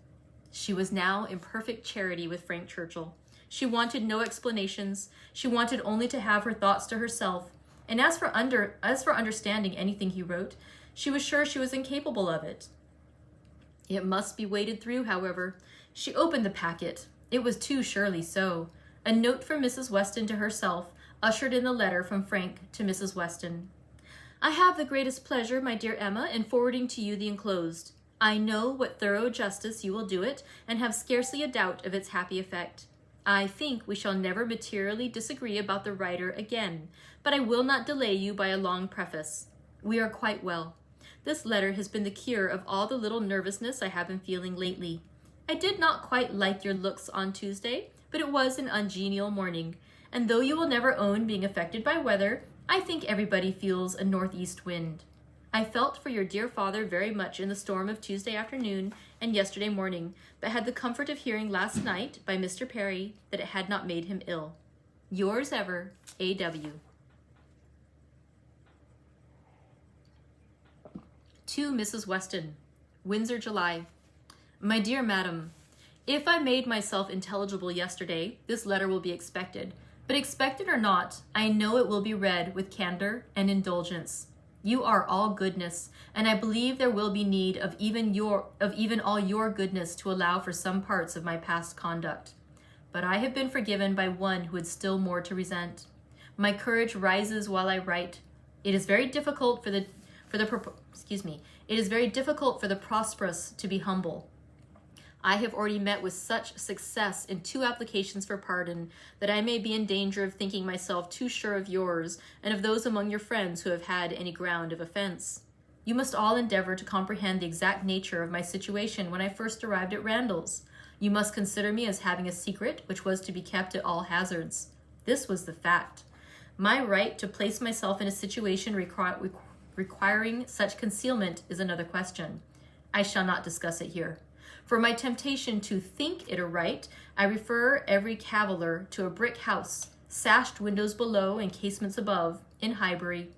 She was now in perfect charity with Frank Churchill. She wanted no explanations. She wanted only to have her thoughts to herself, and as for understanding anything he wrote, she was sure she was incapable of it. It must be waded through, however. She opened the packet. It was too surely so. A note from Mrs. Weston to herself ushered in the letter from Frank to Mrs. Weston. I have the greatest pleasure, my dear Emma, in forwarding to you the enclosed. I know what thorough justice you will do it, and have scarcely a doubt of its happy effect. I think we shall never materially disagree about the writer again, but I will not delay you by a long preface. We are quite well. This letter has been the cure of all the little nervousness I have been feeling lately. I did not quite like your looks on Tuesday, but it was an ungenial morning, and though you will never own being affected by weather, I think everybody feels a northeast wind. I felt for your dear father very much in the storm of Tuesday afternoon and yesterday morning, but had the comfort of hearing last night by Mr. Perry that it had not made him ill. Yours ever, A.W. To Mrs. Weston, Windsor, July. My dear Madam, if I made myself intelligible yesterday, this letter will be expected. But expected or not, I know it will be read with candor and indulgence. You are all goodness, and I believe there will be need of even all your goodness to allow for some parts of my past conduct. But I have been forgiven by one who had still more to resent. My courage rises while I write. It is very difficult for the prosperous to be humble. I have already met with such success in 2 applications for pardon that I may be in danger of thinking myself too sure of yours and of those among your friends who have had any ground of offense. You must all endeavor to comprehend the exact nature of my situation when I first arrived at Randall's. You must consider me as having a secret which was to be kept at all hazards. This was the fact. My right to place myself in a situation requiring such concealment is another question. I shall not discuss it here. For my temptation to think it a right, I refer every caviller to a brick house, sashed windows below and casements above, in Highbury.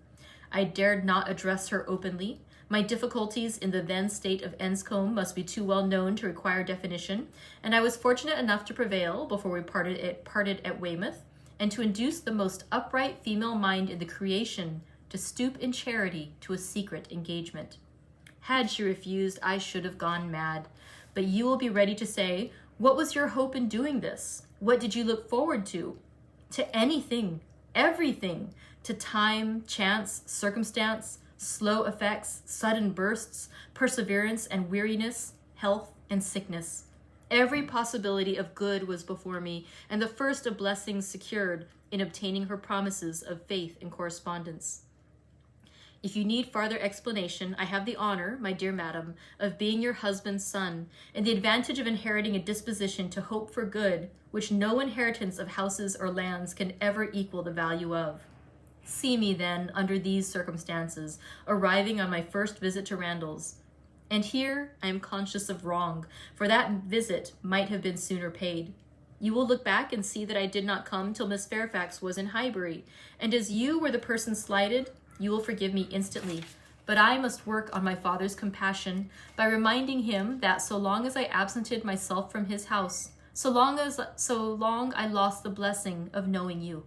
I dared not address her openly. My difficulties in the then state of Enscombe must be too well known to require definition, and I was fortunate enough to prevail, before we parted at Weymouth, and to induce the most upright female mind in the creation to stoop in charity to a secret engagement. Had she refused, I should have gone mad. But you will be ready to say, what was your hope in doing this? What did you look forward to? To anything, everything, to time, chance, circumstance, slow effects, sudden bursts, perseverance and weariness, health and sickness. Every possibility of good was before me, and the first of blessings secured in obtaining her promises of faith and correspondence. If you need farther explanation, I have the honor, my dear madam, of being your husband's son, and the advantage of inheriting a disposition to hope for good, which no inheritance of houses or lands can ever equal the value of. See me, then, under these circumstances, arriving on my first visit to Randall's. And here I am conscious of wrong, for that visit might have been sooner paid. You will look back and see that I did not come till Miss Fairfax was in Highbury, and as you were the person slighted, you will forgive me instantly, but I must work on my father's compassion by reminding him that so long as I absented myself from his house, so long I lost the blessing of knowing you.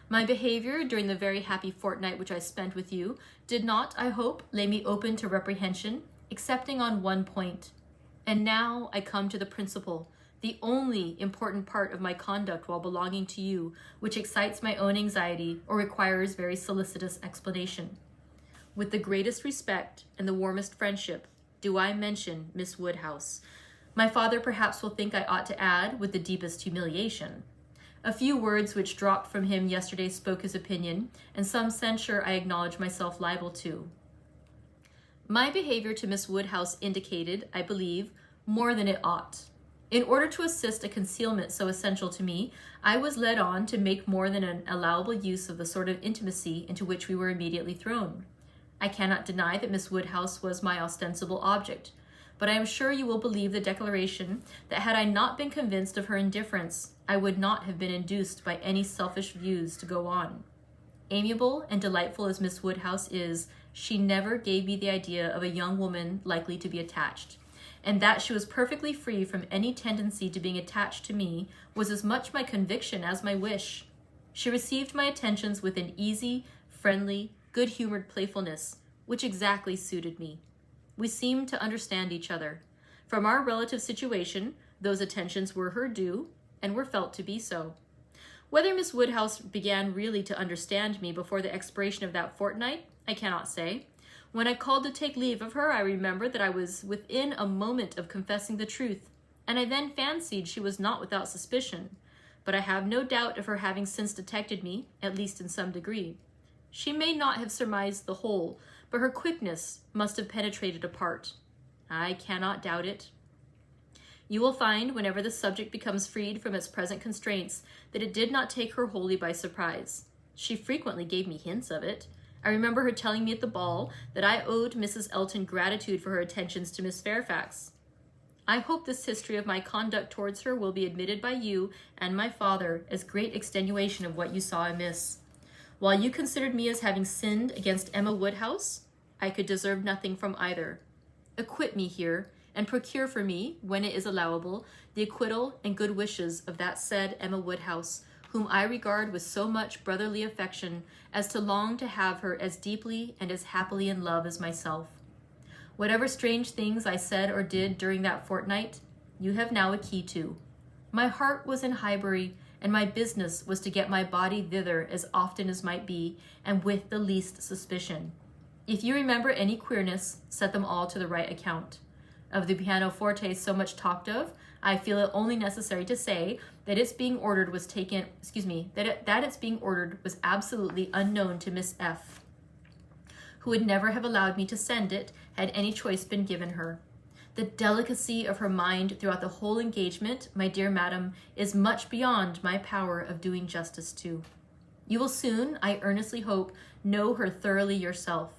My behavior during the very happy fortnight which I spent with you did not, I hope, lay me open to reprehension, excepting on one point. And now I come to the principal, the only important part of my conduct while belonging to you, which excites my own anxiety or requires very solicitous explanation. With the greatest respect and the warmest friendship, do I mention Miss Woodhouse. My father perhaps will think I ought to add, with the deepest humiliation. A few words which dropped from him yesterday spoke his opinion, and some censure I acknowledge myself liable to. My behavior to Miss Woodhouse indicated, I believe, more than it ought. In order to assist a concealment so essential to me, I was led on to make more than an allowable use of the sort of intimacy into which we were immediately thrown. I cannot deny that Miss Woodhouse was my ostensible object, but I am sure you will believe the declaration that had I not been convinced of her indifference, I would not have been induced by any selfish views to go on. Amiable and delightful as Miss Woodhouse is, she never gave me the idea of a young woman likely to be attached. And that she was perfectly free from any tendency to being attached to me was as much my conviction as my wish. She received my attentions with an easy, friendly, good-humored playfulness, which exactly suited me. We seemed to understand each other. From our relative situation, those attentions were her due, and were felt to be so. Whether Miss Woodhouse began really to understand me before the expiration of that fortnight, I cannot say. When I called to take leave of her, I remembered that I was within a moment of confessing the truth, and I then fancied she was not without suspicion. But I have no doubt of her having since detected me, at least in some degree. She may not have surmised the whole, but her quickness must have penetrated a part. I cannot doubt it. You will find, whenever the subject becomes freed from its present constraints, that it did not take her wholly by surprise. She frequently gave me hints of it. I remember her telling me at the ball that I owed Mrs. Elton gratitude for her attentions to Miss Fairfax. I hope this history of my conduct towards her will be admitted by you and my father as great extenuation of what you saw amiss. While you considered me as having sinned against Emma Woodhouse, I could deserve nothing from either. Acquit me here, and procure for me, when it is allowable, the acquittal and good wishes of that said Emma Woodhouse, whom I regard with so much brotherly affection as to long to have her as deeply and as happily in love as myself. Whatever strange things I said or did during that fortnight, you have now a key to. My heart was in Highbury, and my business was to get my body thither as often as might be, and with the least suspicion. If you remember any queerness, set them all to the right account. Of the pianoforte so much talked of, I feel it only necessary to say that its being ordered was absolutely unknown to Miss F, who would never have allowed me to send it had any choice been given her. The delicacy of her mind throughout the whole engagement, my dear madam, is much beyond my power of doing justice to. You will soon, I earnestly hope, know her thoroughly yourself.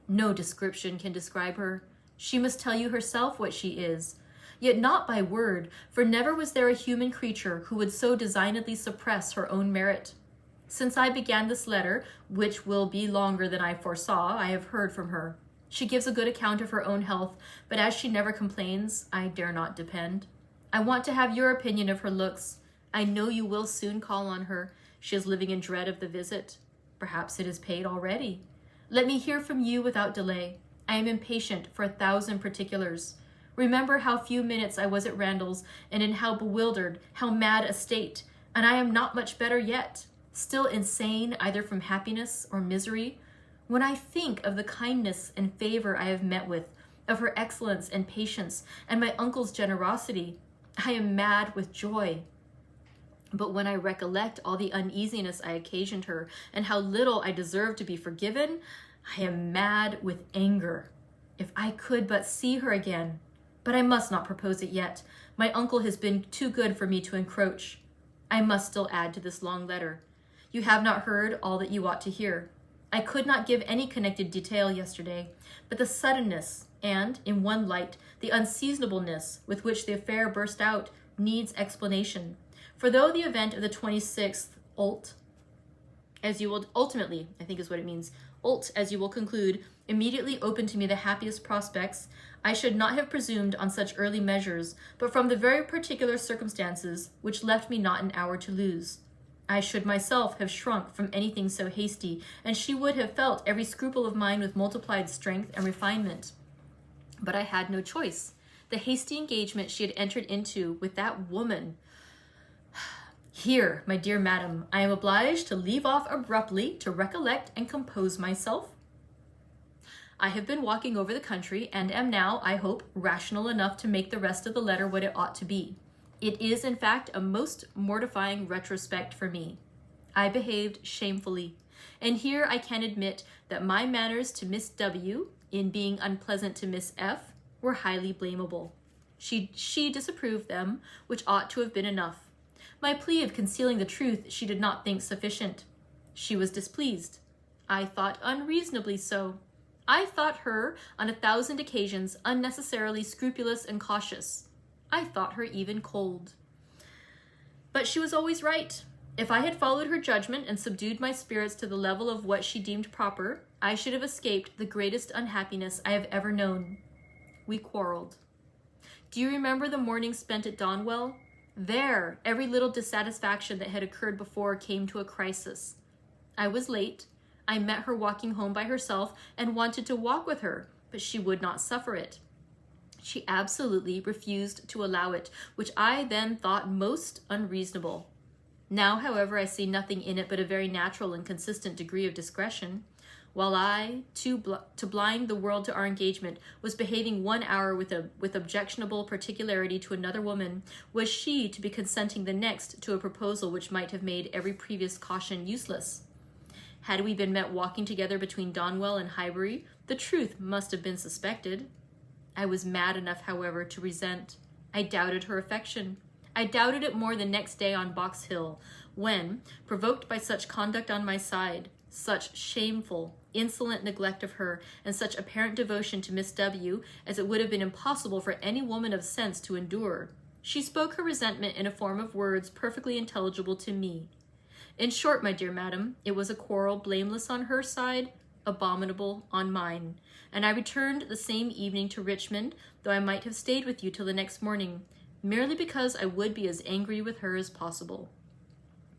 No description can describe her. She must tell you herself what she is, yet not by word, for never was there a human creature who would so designedly suppress her own merit. Since I began this letter, which will be longer than I foresaw, I have heard from her. She gives a good account of her own health, but as she never complains, I dare not depend. I want to have your opinion of her looks. I know you will soon call on her. She is living in dread of the visit. Perhaps it is paid already. Let me hear from you without delay. I am impatient for 1,000 particulars. Remember how few minutes I was at Randall's, and in how bewildered, how mad a state, and I am not much better yet, still insane either from happiness or misery. When I think of the kindness and favor I have met with, of her excellence and patience, and my uncle's generosity, I am mad with joy. But when I recollect all the uneasiness I occasioned her, and how little I deserve to be forgiven, I am mad with anger. If I could but see her again. But I must not propose it yet. My uncle has been too good for me to encroach. I must still add to this long letter. You have not heard all that you ought to hear. I could not give any connected detail yesterday, but the suddenness and, in one light, the unseasonableness with which the affair burst out needs explanation. For though the event of the 26th ult, as you will ultimately, I think is what it means, as you will conclude, immediately opened to me the happiest prospects, I should not have presumed on such early measures, but from the very particular circumstances which left me not an hour to lose. I should myself have shrunk from anything so hasty, and she would have felt every scruple of mine with multiplied strength and refinement. But I had no choice. The hasty engagement she had entered into with that woman. Here, my dear madam, I am obliged to leave off abruptly to recollect and compose myself. I have been walking over the country, and am now, I hope, rational enough to make the rest of the letter what it ought to be. It is, in fact, a most mortifying retrospect for me. I behaved shamefully, and here I can admit that my manners to Miss W, in being unpleasant to Miss F, were highly blamable. She disapproved them, which ought to have been enough. My plea of concealing the truth she did not think sufficient. She was displeased. I thought unreasonably so. I thought her, on 1,000 occasions, unnecessarily scrupulous and cautious. I thought her even cold. But she was always right. If I had followed her judgment and subdued my spirits to the level of what she deemed proper, I should have escaped the greatest unhappiness I have ever known. We quarreled. Do you remember the morning spent at Donwell? There, every little dissatisfaction that had occurred before came to a crisis. I was late. I met her walking home by herself and wanted to walk with her, but she would not suffer it. She absolutely refused to allow it, which I then thought most unreasonable. Now, however, I see nothing in it but a very natural and consistent degree of discretion. while I, to blind the world to our engagement, was behaving 1 hour with objectionable particularity to another woman, was she to be consenting the next to a proposal which might have made every previous caution useless? Had we been met walking together between Donwell and Highbury, the truth must have been suspected. I was mad enough, however, to resent. I doubted her affection. I doubted it more the next day on Box Hill, when, provoked by such conduct on my side, such shameful, insolent neglect of her, and such apparent devotion to Miss W. as it would have been impossible for any woman of sense to endure, she spoke her resentment in a form of words perfectly intelligible to me. In short, my dear madam, it was a quarrel blameless on her side, abominable on mine, and I returned the same evening to Richmond, though I might have stayed with you till the next morning, merely because I would be as angry with her as possible.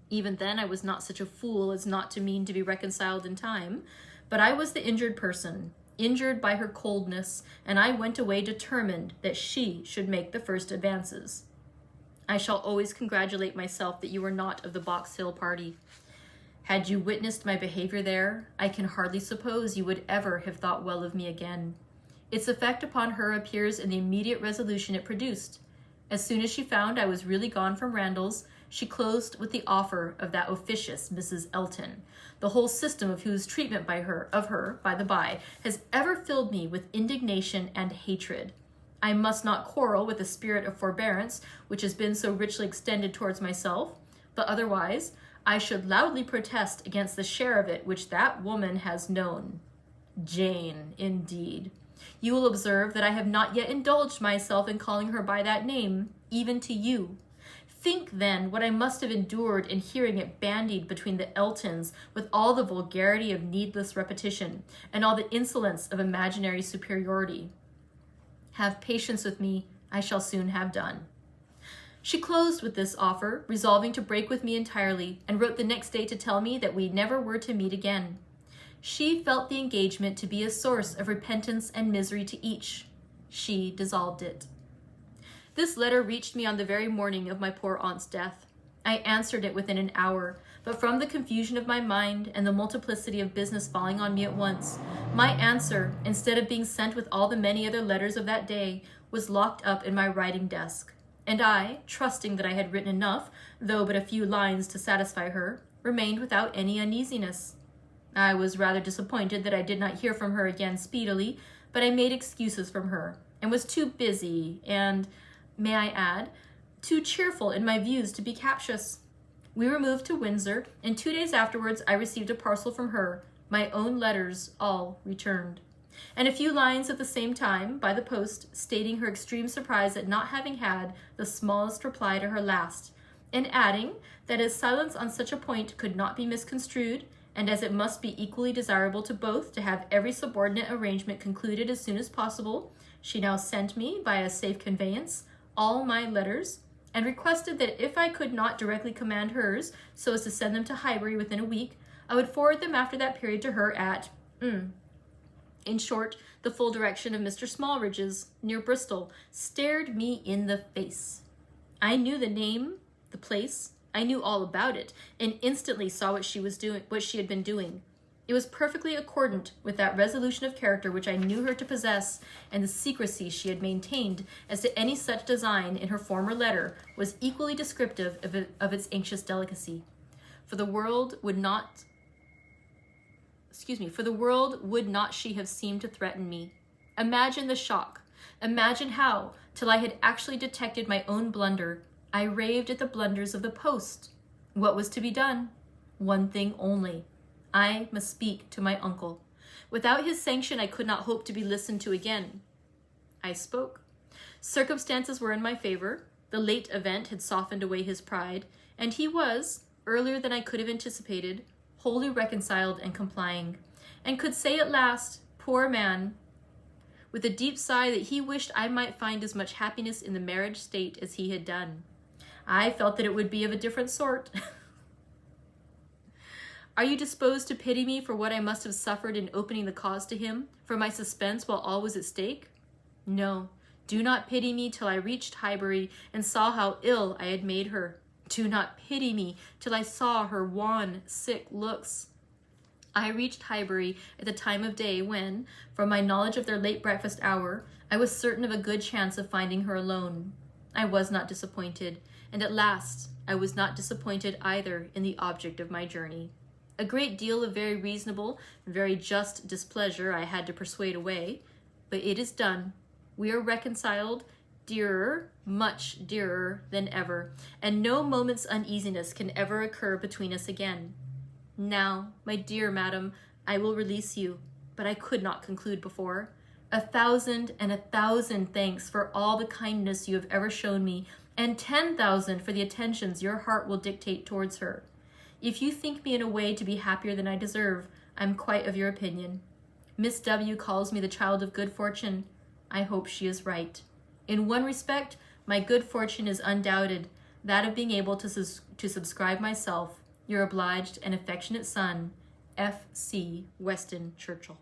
Even then I was not such a fool as not to mean to be reconciled in time, but I was the injured person, injured by her coldness, and I went away determined that she should make the first advances. I shall always congratulate myself that you were not of the Box Hill party. Had you witnessed my behavior there, I can hardly suppose you would ever have thought well of me again. Its effect upon her appears in the immediate resolution it produced. As soon as she found I was really gone from Randalls, she closed with the offer of that officious Mrs. Elton, the whole system of whose treatment of her, by the by, has ever filled me with indignation and hatred. I must not quarrel with the spirit of forbearance which has been so richly extended towards myself, but otherwise I should loudly protest against the share of it which that woman has known. Jane, indeed. You will observe that I have not yet indulged myself in calling her by that name, even to you. Think, then, what I must have endured in hearing it bandied between the Eltons with all the vulgarity of needless repetition, and all the insolence of imaginary superiority. Have patience with me, I shall soon have done. She closed with this offer, resolving to break with me entirely, and wrote the next day to tell me that we never were to meet again. She felt the engagement to be a source of repentance and misery to each. She dissolved it. This letter reached me on the very morning of my poor aunt's death. I answered it within an hour, but from the confusion of my mind and the multiplicity of business falling on me at once, my answer, instead of being sent with all the many other letters of that day, was locked up in my writing desk, and I, trusting that I had written enough, though but a few lines to satisfy her, remained without any uneasiness. I was rather disappointed that I did not hear from her again speedily, but I made excuses from her, and was too busy and, may I add, too cheerful in my views to be captious. We removed to Windsor, and 2 days afterwards I received a parcel from her, my own letters all returned, and a few lines at the same time, by the post, stating her extreme surprise at not having had the smallest reply to her last, and adding that as silence on such a point could not be misconstrued, and as it must be equally desirable to both to have every subordinate arrangement concluded as soon as possible, she now sent me, by a safe conveyance, all my letters, and requested that if I could not directly command hers, so as to send them to Highbury within a week, I would forward them after that period to her at, in short, the full direction of Mr. Smallridge's, near Bristol, stared me in the face. I knew the name, the place, I knew all about it, and instantly saw what she had been doing. It was perfectly accordant with that resolution of character which I knew her to possess, and the secrecy she had maintained as to any such design in her former letter was equally descriptive of its anxious delicacy. For the world would not she have seemed to threaten me. Imagine the shock. Imagine how, till I had actually detected my own blunder, I raved at the blunders of the post. What was to be done? One thing only. I must speak to my uncle. Without his sanction, I could not hope to be listened to again. I spoke. Circumstances were in my favor. The late event had softened away his pride, and he was, earlier than I could have anticipated, wholly reconciled and complying, and could say at last, poor man, with a deep sigh, that he wished I might find as much happiness in the marriage state as he had done. I felt that it would be of a different sort. Are you disposed to pity me for what I must have suffered in opening the cause to him, for my suspense while all was at stake? No, do not pity me till I reached Highbury and saw how ill I had made her. Do not pity me till I saw her wan, sick looks. I reached Highbury at the time of day when, from my knowledge of their late breakfast hour, I was certain of a good chance of finding her alone. I was not disappointed, and at last I was not disappointed either in the object of my journey. A great deal of very reasonable, very just displeasure I had to persuade away, but it is done. We are reconciled, dearer, much dearer than ever, and no moment's uneasiness can ever occur between us again. Now, my dear madam, I will release you, but I could not conclude before. 1,000 and 1,000 thanks for all the kindness you have ever shown me, and 10,000 for the attentions your heart will dictate towards her. If you think me in a way to be happier than I deserve, I am quite of your opinion. Miss W. calls me the child of good fortune. I hope she is right. In one respect, my good fortune is undoubted, that of being able to subscribe myself, your obliged and affectionate son, F.C. Weston Churchill.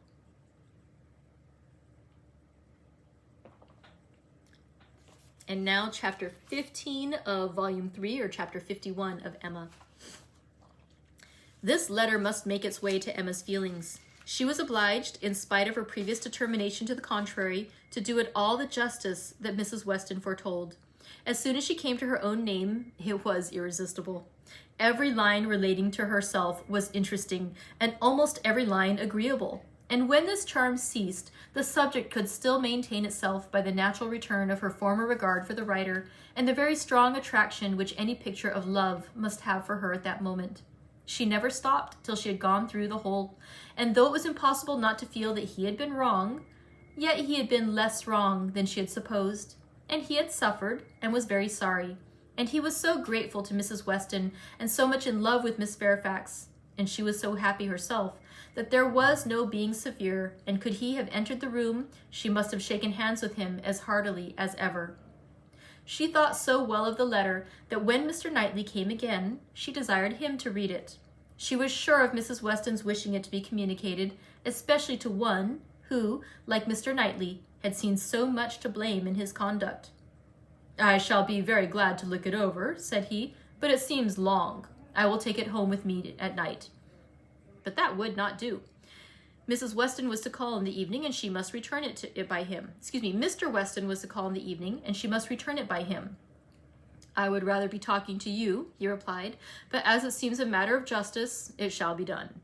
And now chapter 15 of volume 3, or chapter 51 of Emma. This letter must make its way to Emma's feelings. She was obliged, in spite of her previous determination to the contrary, to do it all the justice that Mrs. Weston foretold. As soon as she came to her own name, it was irresistible. Every line relating to herself was interesting, and almost every line agreeable. And when this charm ceased, the subject could still maintain itself by the natural return of her former regard for the writer, and the very strong attraction which any picture of love must have for her at that moment. She never stopped till she had gone through the whole, and though it was impossible not to feel that he had been wrong, yet he had been less wrong than she had supposed, and he had suffered, and was very sorry, and he was so grateful to Mrs. Weston, and so much in love with Miss Fairfax, and she was so happy herself, that there was no being severe, and could he have entered the room, she must have shaken hands with him as heartily as ever. She thought so well of the letter that when Mr. Knightley came again, she desired him to read it. She was sure of Mrs. Weston's wishing it to be communicated, especially to one who, like Mr. Knightley, had seen so much to blame in his conduct. "I shall be very glad to look it over," said he, "but it seems long. I will take it home with me at night." But that would not do. Mrs. Weston was to call in the evening, and she must return it by him. Mr. Weston was to call in the evening, and she must return it by him. "I would rather be talking to you," he replied, "but as it seems a matter of justice, it shall be done."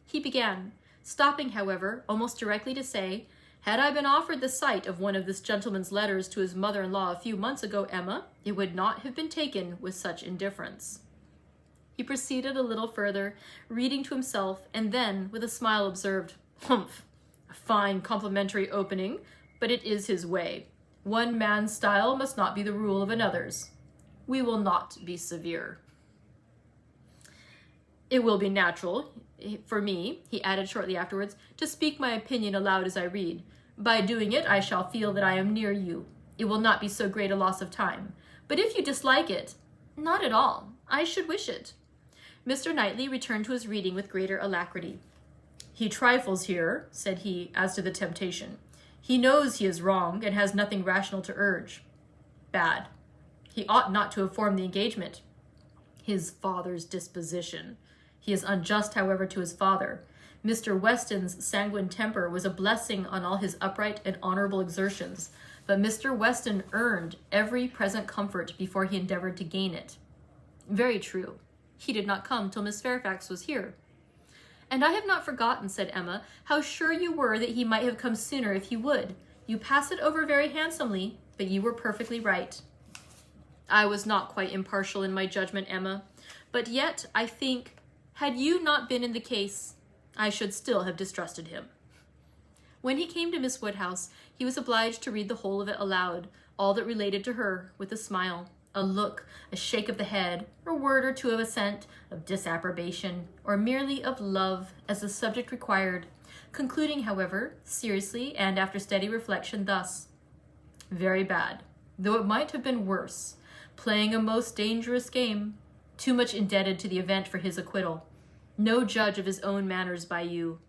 He began, stopping, however, almost directly to say, "Had I been offered the sight of one of this gentleman's letters to his mother-in-law a few months ago, Emma, it would not have been taken with such indifference." He proceeded a little further, reading to himself, and then, with a smile, observed, "Humph! A fine complimentary opening, but it is his way. One man's style must not be the rule of another's. We will not be severe. It will be natural for me," he added shortly afterwards, "to speak my opinion aloud as I read. By doing it, I shall feel that I am near you. It will not be so great a loss of time. But if you dislike it—" "Not at all. I should wish it." Mr. Knightley returned to his reading with greater alacrity. "He trifles here," said he, "as to the temptation. He knows he is wrong, and has nothing rational to urge. Bad. He ought not to have formed the engagement. His father's disposition. He is unjust, however, to his father. Mr. Weston's sanguine temper was a blessing on all his upright and honorable exertions, but Mr. Weston earned every present comfort before he endeavored to gain it. Very true. He did not come till Miss Fairfax was here." "And I have not forgotten," said Emma, "how sure you were that he might have come sooner if he would. You pass it over very handsomely, but you were perfectly right." "I was not quite impartial in my judgment, Emma, but yet, I think, had you not been in the case, I should still have distrusted him." When he came to Miss Woodhouse, he was obliged to read the whole of it aloud, all that related to her, with a smile, a look, a shake of the head, a word or two of assent, of disapprobation, or merely of love, as the subject required, concluding, however, seriously, and after steady reflection, thus: "Very bad, though it might have been worse. Playing a most dangerous game. Too much indebted to the event for his acquittal. No judge of his own manners by you.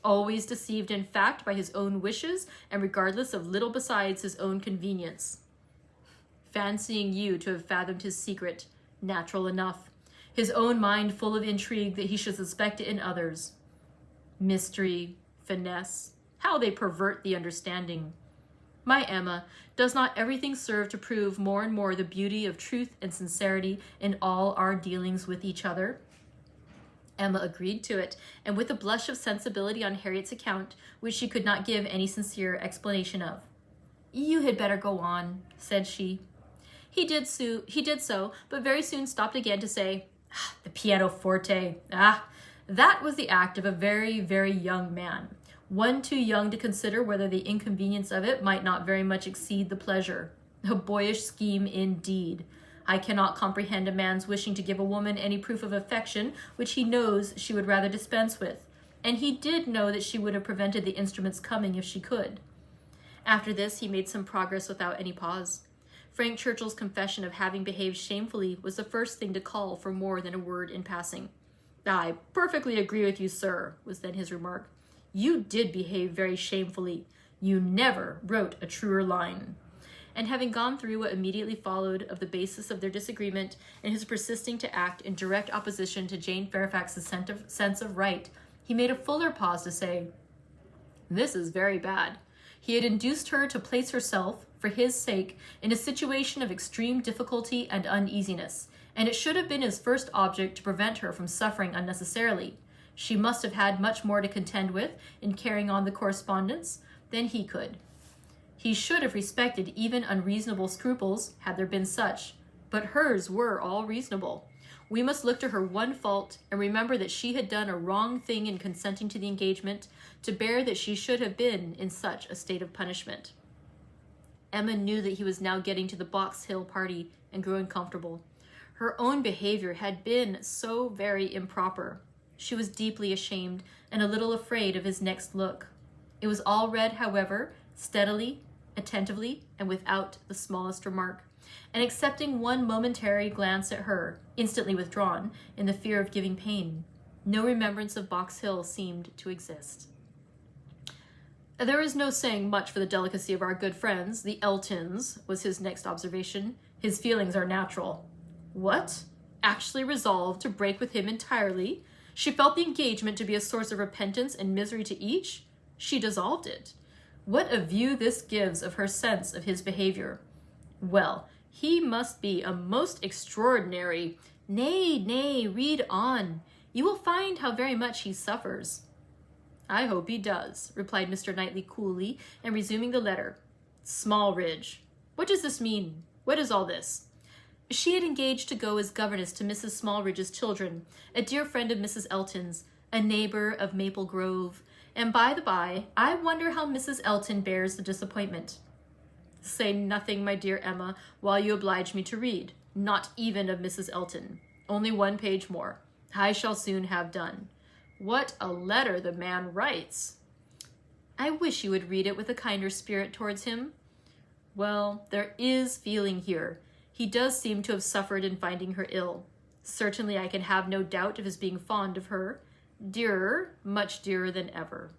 Always deceived in fact by his own wishes, and regardless of little besides his own convenience. Fancying you to have fathomed his secret, natural enough. His own mind full of intrigue that he should suspect it in others. Mystery, finesse, how they pervert the understanding. My Emma, does not everything serve to prove more and more the beauty of truth and sincerity in all our dealings with each other? Emma agreed to it, and with a blush of sensibility on Harriet's account, which she could not give any sincere explanation of. "You had better go on," said she. He did so, but very soon stopped again to say, "The pianoforte. That was the act of a very, very young man, one too young to consider whether the inconvenience of it might not very much exceed the pleasure. A boyish scheme indeed. I cannot comprehend a man's wishing to give a woman any proof of affection which he knows she would rather dispense with, and he did know that she would have prevented the instrument's coming if she could." After this, he made some progress without any pause. Frank Churchill's confession of having behaved shamefully was the first thing to call for more than a word in passing. "I perfectly agree with you, sir," was then his remark. "You did behave very shamefully. You never wrote a truer line." And having gone through what immediately followed of the basis of their disagreement and his persisting to act in direct opposition to Jane Fairfax's sense of right, he made a fuller pause to say, "This is very bad. He had induced her to place herself, for his sake, in a situation of extreme difficulty and uneasiness, and it should have been his first object to prevent her from suffering unnecessarily. She must have had much more to contend with in carrying on the correspondence than he could. He should have respected even unreasonable scruples, had there been such, but hers were all reasonable. We must look to her one fault, and remember that she had done a wrong thing in consenting to the engagement, to bear that she should have been in such a state of punishment." Emma knew that he was now getting to the Box Hill party and grew uncomfortable. Her own behavior had been so very improper. She was deeply ashamed and a little afraid of his next look. It was all read, however, steadily, attentively, and without the smallest remark, and excepting one momentary glance at her, instantly withdrawn, in the fear of giving pain, no remembrance of Box Hill seemed to exist. "There is no saying much for the delicacy of our good friends, the Eltons," was his next observation. "His feelings are natural." What? Actually resolved to break with him entirely? She felt the engagement to be a source of repentance and misery to each? She dissolved it. What a view this gives of her sense of his behavior. Well, he must be a most extraordinary— Nay, read on. You will find how very much he suffers." "I hope he does," replied Mr. Knightley coolly, and resuming the letter. "Smallridge. What does this mean? What is all this?" She had engaged to go as governess to Mrs. Smallridge's children, a dear friend of Mrs. Elton's, a neighbor of Maple Grove, and by the by, I wonder how Mrs. Elton bears the disappointment. "Say nothing, my dear Emma, while you oblige me to read. Not even of Mrs. Elton. Only one page more. I shall soon have done. What a letter the man writes! I wish you would read it with a kinder spirit towards him. Well, there is feeling here. He does seem to have suffered in finding her ill. Certainly I can have no doubt of his being fond of her. Dearer, much dearer than ever.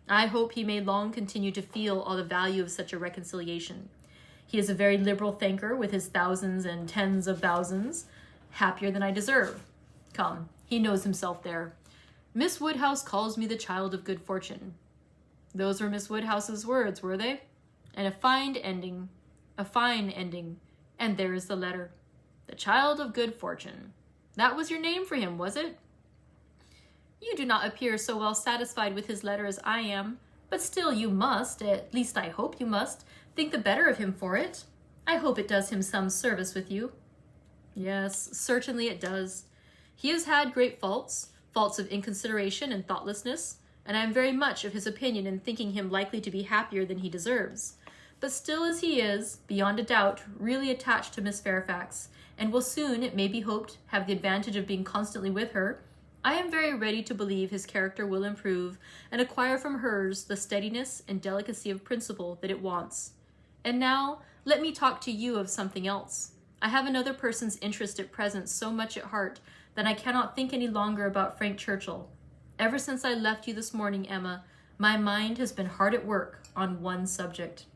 I hope he may long continue to feel all the value of such a reconciliation. He is a very liberal thanker with his thousands and tens of thousands, happier than I deserve. Come, he knows himself there. Miss Woodhouse calls me the child of good fortune. Those were Miss Woodhouse's words, were they? And a fine ending, and there is the letter. The child of good fortune. That was your name for him, was it? You do not appear so well satisfied with his letter as I am, but still you must, at least I hope you must, think the better of him for it. I hope it does him some service with you. Yes, certainly it does. He has had great faults of inconsideration and thoughtlessness, and I am very much of his opinion in thinking him likely to be happier than he deserves. But still as he is, beyond a doubt, really attached to Miss Fairfax, and will soon, it may be hoped, have the advantage of being constantly with her, I am very ready to believe his character will improve and acquire from hers the steadiness and delicacy of principle that it wants. And now, let me talk to you of something else. I have another person's interest at present so much at heart that I cannot think any longer about Frank Churchill. Ever since I left you this morning, Emma, my mind has been hard at work on one subject.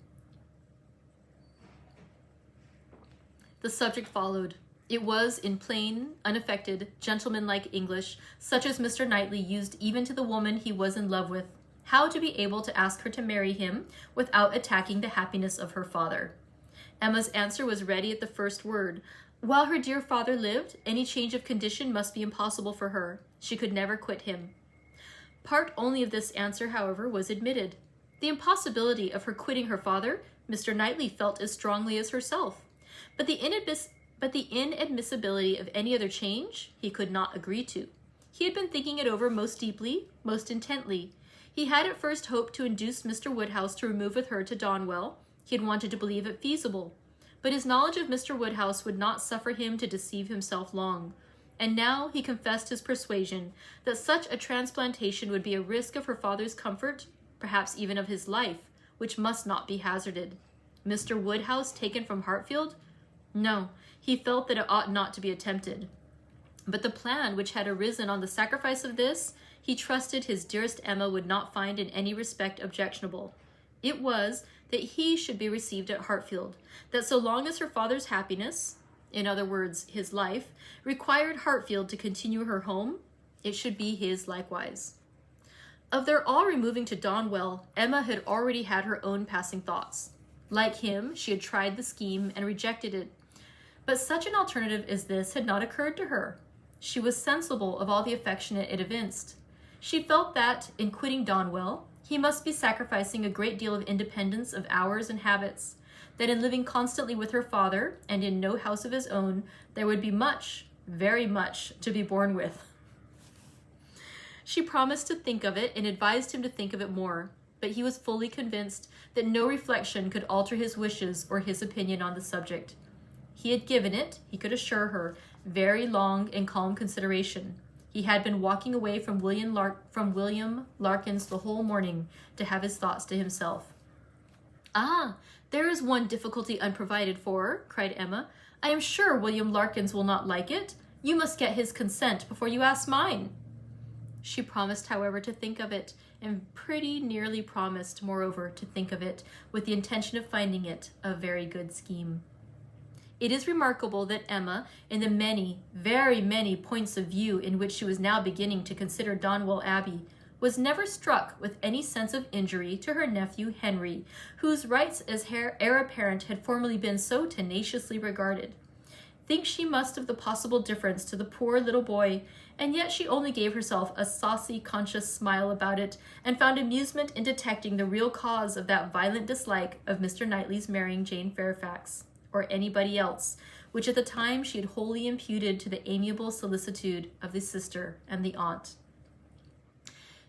The subject followed. It was in plain, unaffected, gentlemanlike English, such as Mr. Knightley used even to the woman he was in love with, how to be able to ask her to marry him without attacking the happiness of her father. Emma's answer was ready at the first word. While her dear father lived, any change of condition must be impossible for her. She could never quit him. Part only of this answer, however, was admitted. The impossibility of her quitting her father, Mr. Knightley felt as strongly as herself. But the inadmissibility of any other change he could not agree to. He had been thinking it over most deeply, most intently. He had at first hoped to induce Mr. Woodhouse to remove with her to Donwell. He had wanted to believe it feasible. But his knowledge of Mr. Woodhouse would not suffer him to deceive himself long. And now he confessed his persuasion that such a transplantation would be a risk of her father's comfort, perhaps even of his life, which must not be hazarded. Mr. Woodhouse taken from Hartfield? No, he felt that it ought not to be attempted. But the plan which had arisen on the sacrifice of this, he trusted his dearest Emma would not find in any respect objectionable. It was that he should be received at Hartfield, that so long as her father's happiness, in other words, his life, required Hartfield to continue her home, it should be his likewise. Of their all removing to Donwell, Emma had already had her own passing thoughts. Like him, she had tried the scheme and rejected it. But such an alternative as this had not occurred to her. She was sensible of all the affection it evinced. She felt that, in quitting Donwell, he must be sacrificing a great deal of independence of hours and habits, that in living constantly with her father, and in no house of his own, there would be much, very much, to be borne with. She promised to think of it and advised him to think of it more, but he was fully convinced that no reflection could alter his wishes or his opinion on the subject. He had given it, he could assure her, very long and calm consideration. He had been walking away from William Larkins the whole morning to have his thoughts to himself. "Ah, there is one difficulty unprovided for," cried Emma. "I am sure William Larkins will not like it. You must get his consent before you ask mine." She promised, however, to think of it, and pretty nearly promised, moreover, to think of it, with the intention of finding it a very good scheme. It is remarkable that Emma, in the many, very many points of view in which she was now beginning to consider Donwell Abbey, was never struck with any sense of injury to her nephew Henry, whose rights as heir apparent had formerly been so tenaciously regarded. Think she must of the possible difference to the poor little boy, and yet she only gave herself a saucy, conscious smile about it, and found amusement in detecting the real cause of that violent dislike of Mr. Knightley's marrying Jane Fairfax, or anybody else, which at the time she had wholly imputed to the amiable solicitude of the sister and the aunt.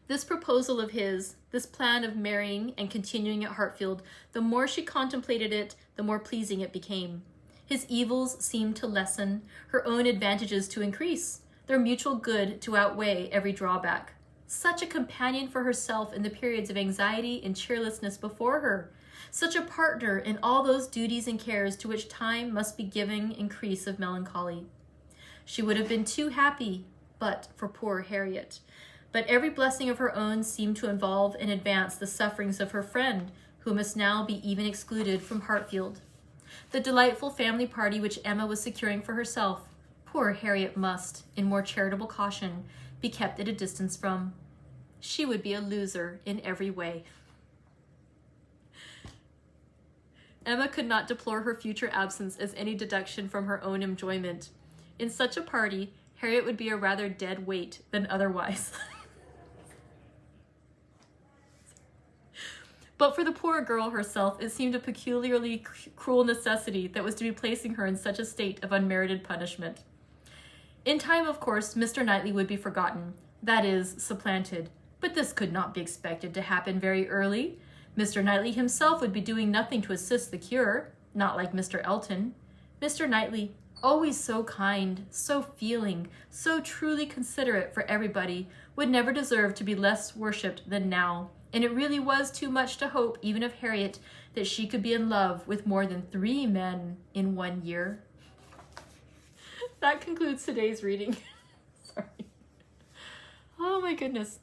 This proposal of his, this plan of marrying and continuing at Hartfield, the more she contemplated it, the more pleasing it became. His evils seemed to lessen, her own advantages to increase, their mutual good to outweigh every drawback. Such a companion for herself in the periods of anxiety and cheerlessness before her, such a partner in all those duties and cares to which time must be giving increase of melancholy. She would have been too happy, but for poor Harriet. But every blessing of her own seemed to involve and advance the sufferings of her friend, who must now be even excluded from Hartfield. The delightful family party which Emma was securing for herself, poor Harriet must, in more charitable caution, be kept at a distance from. She would be a loser in every way. Emma could not deplore her future absence as any deduction from her own enjoyment. In such a party, Harriet would be a rather dead weight than otherwise. But for the poor girl herself, it seemed a peculiarly cruel necessity that was to be placing her in such a state of unmerited punishment. In time, of course, Mr. Knightley would be forgotten, that is, supplanted, but this could not be expected to happen very early. Mr. Knightley himself would be doing nothing to assist the cure, not like Mr. Elton. Mr. Knightley, always so kind, so feeling, so truly considerate for everybody, would never deserve to be less worshipped than now, and it really was too much to hope, even of Harriet, that she could be in love with more than 3 men in 1 year. That concludes today's reading. Sorry. Oh my goodness.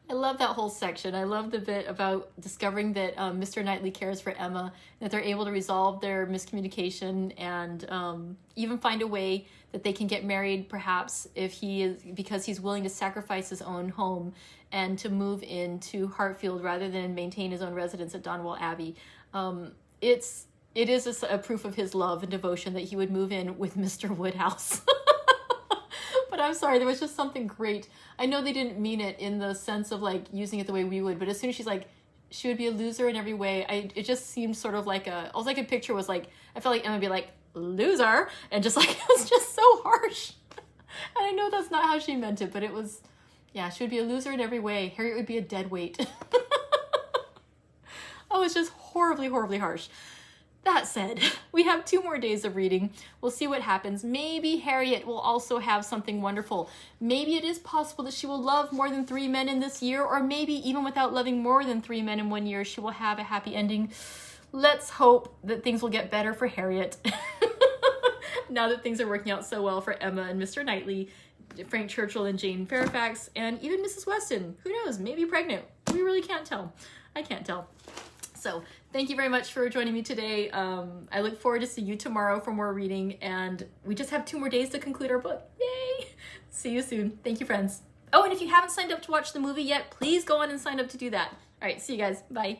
I love that whole section. I love the bit about discovering that Mr. Knightley cares for Emma, that they're able to resolve their miscommunication and even find a way that they can get married, perhaps, if he is, because he's willing to sacrifice his own home and to move into Hartfield rather than maintain his own residence at Donwell Abbey. It is a proof of his love and devotion that he would move in with Mr. Woodhouse. But I'm sorry, there was just something great. I know they didn't mean it in the sense of like using it the way we would, but as soon as she's like, she would be a loser in every way, it just seemed sort of like all I could picture was like, I felt like Emma would be like, loser, and just like, it was just so harsh. And I know that's not how she meant it, but it was, yeah, she would be a loser in every way. Harriet would be a dead weight. Oh, it's just horribly, horribly harsh. That said, we have 2 more days of reading. We'll see what happens. Maybe Harriet will also have something wonderful. Maybe it is possible that she will love more than 3 men in this year, or maybe even without loving more than 3 men in 1 year, she will have a happy ending. Let's hope that things will get better for Harriet. Now that things are working out so well for Emma and Mr. Knightley, Frank Churchill and Jane Fairfax, and even Mrs. Weston. Who knows? Maybe pregnant. We really can't tell. I can't tell. So thank you very much for joining me today. I look forward to seeing you tomorrow for more reading, and we just have 2 more days to conclude our book. Yay! See you soon. Thank you, friends. Oh, and if you haven't signed up to watch the movie yet, please go on and sign up to do that. All right, see you guys. Bye.